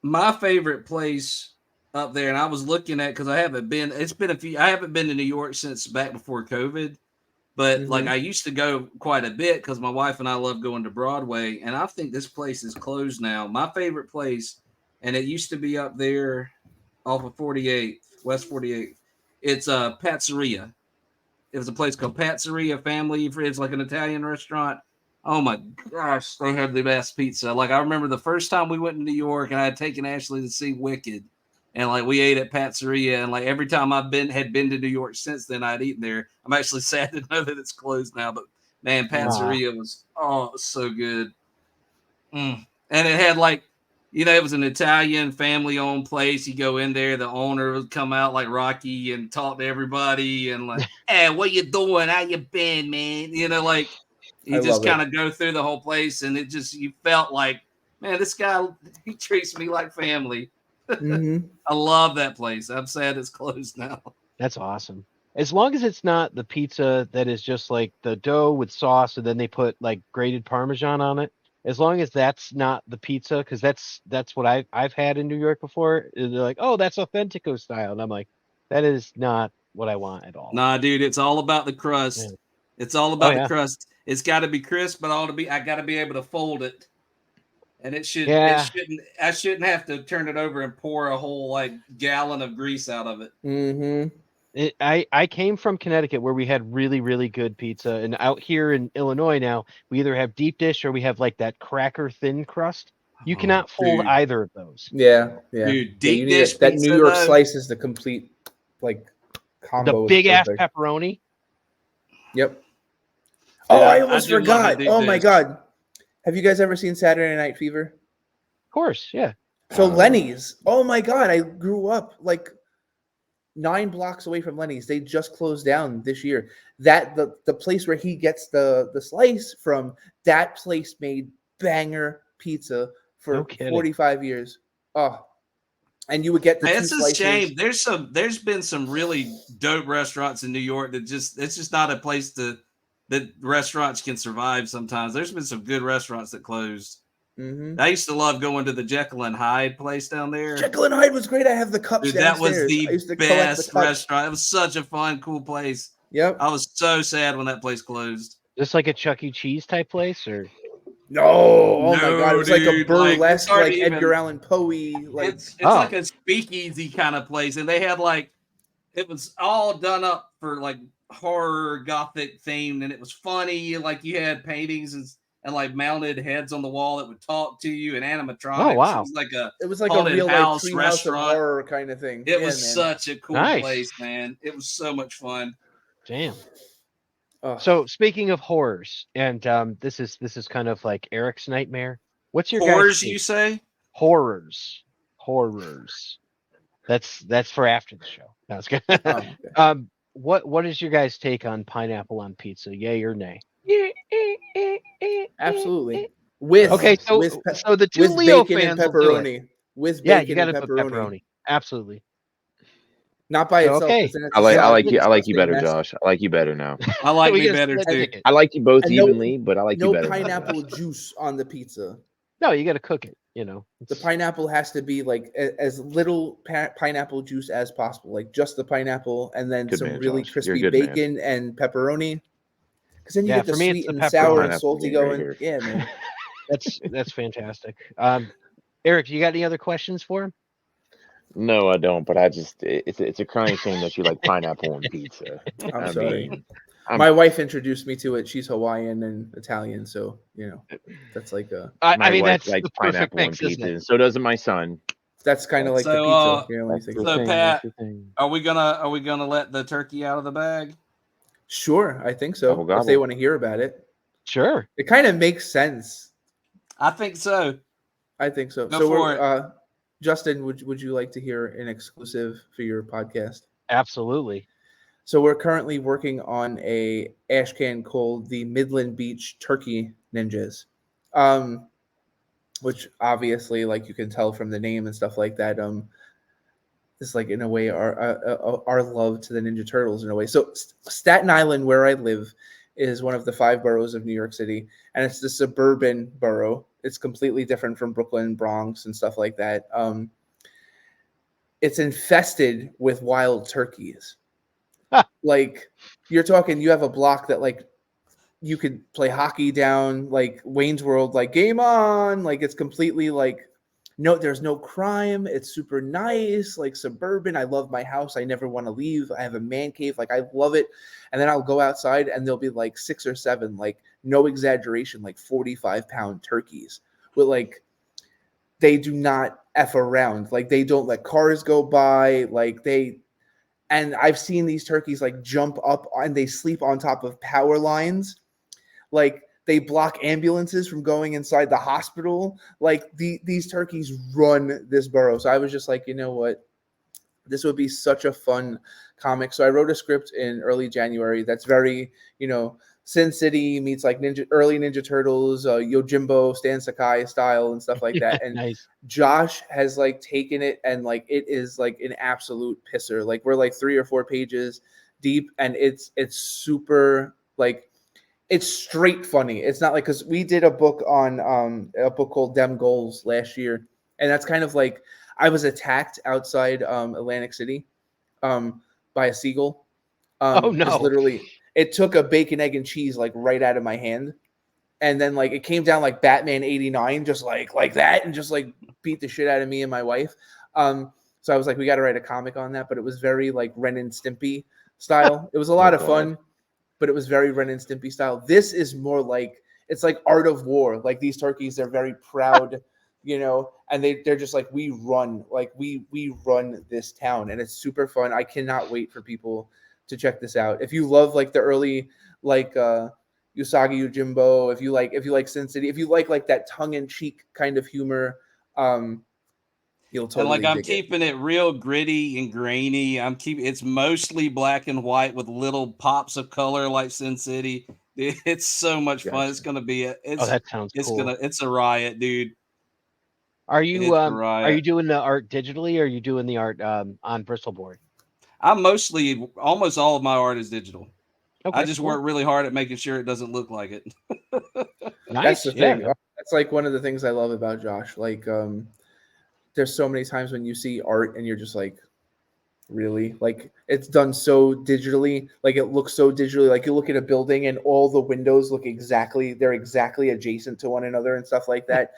my favorite place up there, and I was looking at because I haven't been. It's been a few. I haven't been to New York since back before COVID, but like I used to go quite a bit because my wife and I love going to Broadway, and I think this place is closed now. My favorite place, and it used to be up there off of 48th, West 48th. It's Pizzeria. It was a place called Pizzeria Family. It's like an Italian restaurant. Oh my gosh, they had the best pizza. Like I remember the first time we went to New York, and I had taken Ashley to see Wicked, and like we ate at Pizzeria, and like every time had been to New York since then, I'd eaten there. I'm actually sad to know that it's closed now, but man, Pizzeria was so good. And it had like, it was an Italian family-owned place. You go in there, the owner would come out like Rocky and talk to everybody and like, "Hey, what you doing? How you been, man?" Like you just kind of go through the whole place, and you felt like, man, this guy, he treats me like family. I love that place. I'm sad it's closed now. That's awesome. As long as it's not the pizza that is just like the dough with sauce and then they put like grated Parmesan on it. As long as that's not the pizza, because that's what I've had in New York before. They're like, "Oh, that's Authentico style," and I'm like, that is not what I want at all. Nah, dude, it's all about the crust. Yeah. It's all about the crust. It's got to be crisp, but I got to be able to fold it, and I shouldn't have to turn it over and pour a whole like gallon of grease out of it. I came from Connecticut where we had really, really good pizza, and out here in Illinois now we either have deep dish or we have like that cracker thin crust. You cannot fold either of those. Yeah. Dude, deep dish that pizza, New York though, slice is the complete like combo. The big ass pepperoni. Yep. Oh, Yeah, I I almost do love a forgot. deep Oh my dish. god. Have you guys ever seen Saturday Night Fever? Of course, yeah. So Lenny's. Oh my god, I grew up like 9 blocks away from Lenny's. They just closed down this year. That the place where he gets the slice from, that place made banger pizza for No kidding. 45 years. Oh. And you would get the 2 It's a slices. shame. There's been some really dope restaurants in New York that it's just not a place that restaurants can survive sometimes. There's been some good restaurants that closed. Mm-hmm. I used to love going to the Jekyll and Hyde place down there. Jekyll and Hyde was great. I have the cups Dude, that was downstairs. I the used to collect the best cups. restaurant. It was such a fun, cool place. Yep. I was so sad when that place closed. Just like a Chuck E. Cheese type place, or No, oh my No, god, it was like a dude, burlesque, it's hard like to Edgar even- Allan Poe, like It's Oh. like a speakeasy kind of place, and they had like it was all done up for like horror gothic themed, and it was funny. Like you had paintings and like mounted heads on the wall that would talk to you and animatronics. Oh, wow. It was like a it was like a haunted real house like treehouse of restaurant. horror kind of thing. It Yeah, was man. such a cool Nice. place, man. It was so much fun. damn. Oh. So speaking of horrors, and this is kind of like Eric's nightmare. What's your guys' Horrors, take? you say? Horrors? That's for after the show. No, it's good. okay. What is your guys' take on pineapple on pizza? Yay or nay? Absolutely. With Okay, so with, so the two with Leo bacon fans and will do it. pepperoni. With Yeah, bacon you got to and put pepperoni. Absolutely. Not by itself. Okay. 'cause then it's I like a you better, disgusting mess. Josh. I like you better now. I like We me get a better split too. ticket. I like you both And no- evenly, but I like you No better. pineapple juice on the pizza. No, you got to cook it. You know, The pineapple has to be like as little pineapple juice as possible, like just the pineapple, and then Good some man, really Josh. You're a crispy good man. bacon and pepperoni. Because then you Yeah, get the for me, it's sweet the and pepperoni. sour and Pineapple salty being right going. here. Yeah, man. that's fantastic. Eric, you got any other questions for him? No, I don't. But it's a crying shame that you like pineapple on pizza. I'm I sorry. mean, My wife introduced me to it. She's Hawaiian and Italian, so that's like I my mean, wife that's likes the perfect pineapple on mix, isn't pizza, it? and so does my son. that's kind of like the So, pizza. When you That's think the about it. So, thing, Pat, that's the thing. Are we gonna let the turkey out of the bag? Sure, I think so. Gobble, If they gobble. want to hear about it, Sure. it kind of makes sense. I think so. I think so. Go So for we're Justin, would you like to hear an exclusive for your podcast? Absolutely. So we're currently working on a ash can called the Midland Beach Turkey Ninjas, which obviously, like you can tell from the name and stuff like that, is like in a way our love to the Ninja Turtles in a way. So Staten Island, where I live, is one of the 5 boroughs of New York City, and it's the suburban borough. It's completely different from Brooklyn, Bronx, and stuff like that. It's infested with wild turkeys. Like you're talking, you have a block that like you could play hockey down, like Wayne's World, like game on. Like it's completely like there's no crime. It's super nice, like suburban. I love my house. I never want to leave. I have a man cave. Like I love it. And then I'll go outside and there'll be like 6 or 7, like no exaggeration, like 45-pound turkeys with like, they do not F around. Like they don't let cars go by. And I've seen these turkeys like jump up and they sleep on top of power lines. Like they block ambulances from going inside the hospital. Like these turkeys run this borough. So I was just like, you know what? This would be such a fun comic. So I wrote a script in early January that's very, Sin City meets like early Ninja Turtles, Yojimbo, Stan Sakai style and stuff like that. And Nice. Josh has like taken it and like it is like an absolute pisser. Like we're like 3 or 4 pages deep and it's super like it's straight funny. It's not like, because we did a book on a book called Dem Goals last year, and that's kind of like I was attacked outside Atlantic City by a seagull. Oh, no. Just literally, it took a bacon, egg, and cheese like right out of my hand, and then like it came down like Batman '89, just like that, and just like beat the shit out of me and my wife. So I was like, we got to write a comic on that, but it was very like Ren and Stimpy style. It was a lot of fun, but it was very Ren and Stimpy style. This is more like, it's like Art of War. Like these turkeys, they're very proud, and they're just like, we run this town, and it's super fun. I cannot wait for people to check this out. If you love like the early, like Usagi Yojimbo, if you like Sin City, if you like that tongue-in-cheek kind of humor, you'll And totally like I'm dig it. keeping it real gritty and grainy. It's mostly black and white with little pops of color like Sin City. It's so much fun. It's Gotcha. gonna be Oh, that sounds cool. it's a riot, dude. Are It's you a are riot. you doing the art digitally, or are you doing the art on Bristol board? I'm mostly almost all of my art is digital. Okay, I just cool. work really hard at making sure it doesn't look like it. Nice. That's the Yeah. thing. That's like one of the things I love about Josh. Like, there's so many times when you see art and you're just like, really? Like, it's done so digitally. Like, it looks so digitally. Like, you look at a building and all the windows look they're exactly adjacent to one another and stuff like that.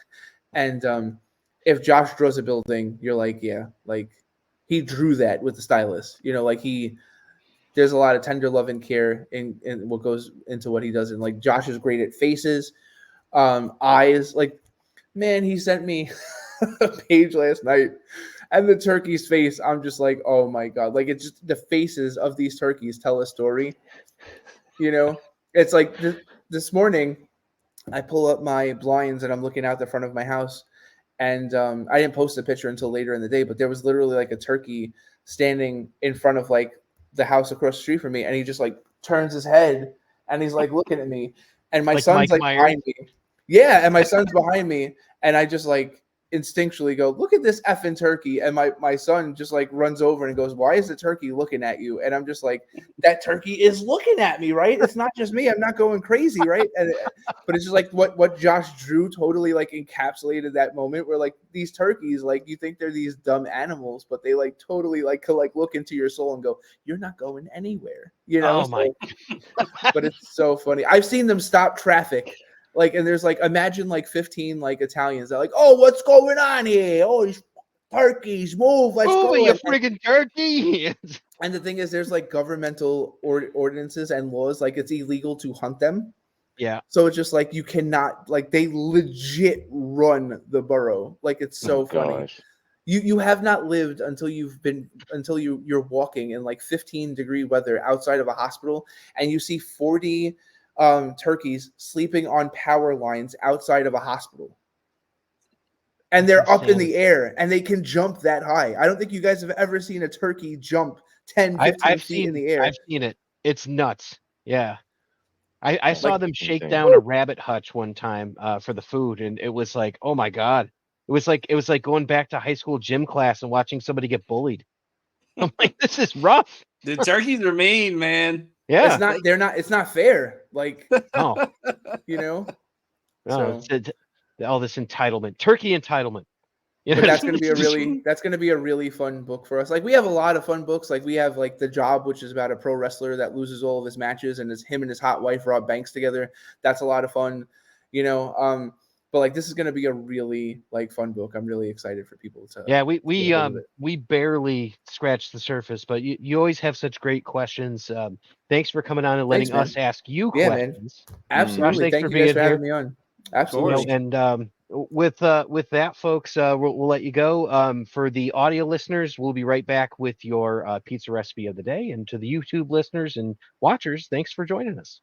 And if Josh draws a building, you're like, yeah, like he drew that with the stylus. Like there's a lot of tender love and care in what goes into what he does. And like Josh is great at faces, eyes. Like, man, he sent me a page last night, and the turkey's face, I'm just like, oh my god. Like, it's just the faces of these turkeys tell a story. It's like this morning I pull up my blinds and I'm looking out the front of my house, and I didn't post a picture until later in the day, but there was literally like a turkey standing in front of like the house across the street from me, and he just like turns his head and he's like looking at me, and my Like son's Mike like Myers? behind me. Yeah, and my son's behind me, and I just like instinctually go, look at this effing turkey, and my son just like runs over and goes, why is the turkey looking at you? And I'm just like, that turkey is looking at me, right? It's not just me. I'm not going crazy, right? But it's just like what Josh drew totally like encapsulated that moment where like these turkeys, like you think they're these dumb animals, but they like totally like could like look into your soul and go, you're not going anywhere, Oh my! But it's so funny. I've seen them stop traffic. Like, and there's like, imagine like 15 like Italians. They're like, oh, what's going on here? Oh, these turkeys, move, let's go. You friggin' turkey! And the thing is, there's like governmental ordinances and laws, like it's illegal to hunt them. Yeah. So it's just like you cannot, like they legit run the borough. Like it's so funny. Gosh. You have not lived until you're walking in like 15-degree weather outside of a hospital, and you see 40 turkeys sleeping on power lines outside of a hospital. And they're up in the air and they can jump that high. I don't think you guys have ever seen a turkey jump 10, 15 feet in the air. I've seen it. It's nuts. Yeah. I saw them shake insane. down a rabbit hutch one time for the food, and it was like, oh my god. It was like going back to high school gym class and watching somebody get bullied. I'm like, this is rough. The turkeys are mean, man. Yeah. It's not fair. Like, Oh. So. It's all this entitlement, turkey entitlement. But that's going to be a really fun book for us. Like, we have a lot of fun books. Like, we have like The Job, which is about a pro wrestler that loses all of his matches, and it's him and his hot wife Rob Banks together. That's a lot of fun, But like, this is going to be a really like fun book. I'm really excited for people to. Yeah, we barely scratched the surface, but you always have such great questions. Thanks for coming on and letting us ask you questions. Man. Absolutely. Josh, Thank you guys for having me on. Absolutely. And with that, folks, we'll let you go. For the audio listeners, we'll be right back with your pizza recipe of the day. And to the YouTube listeners and watchers, thanks for joining us.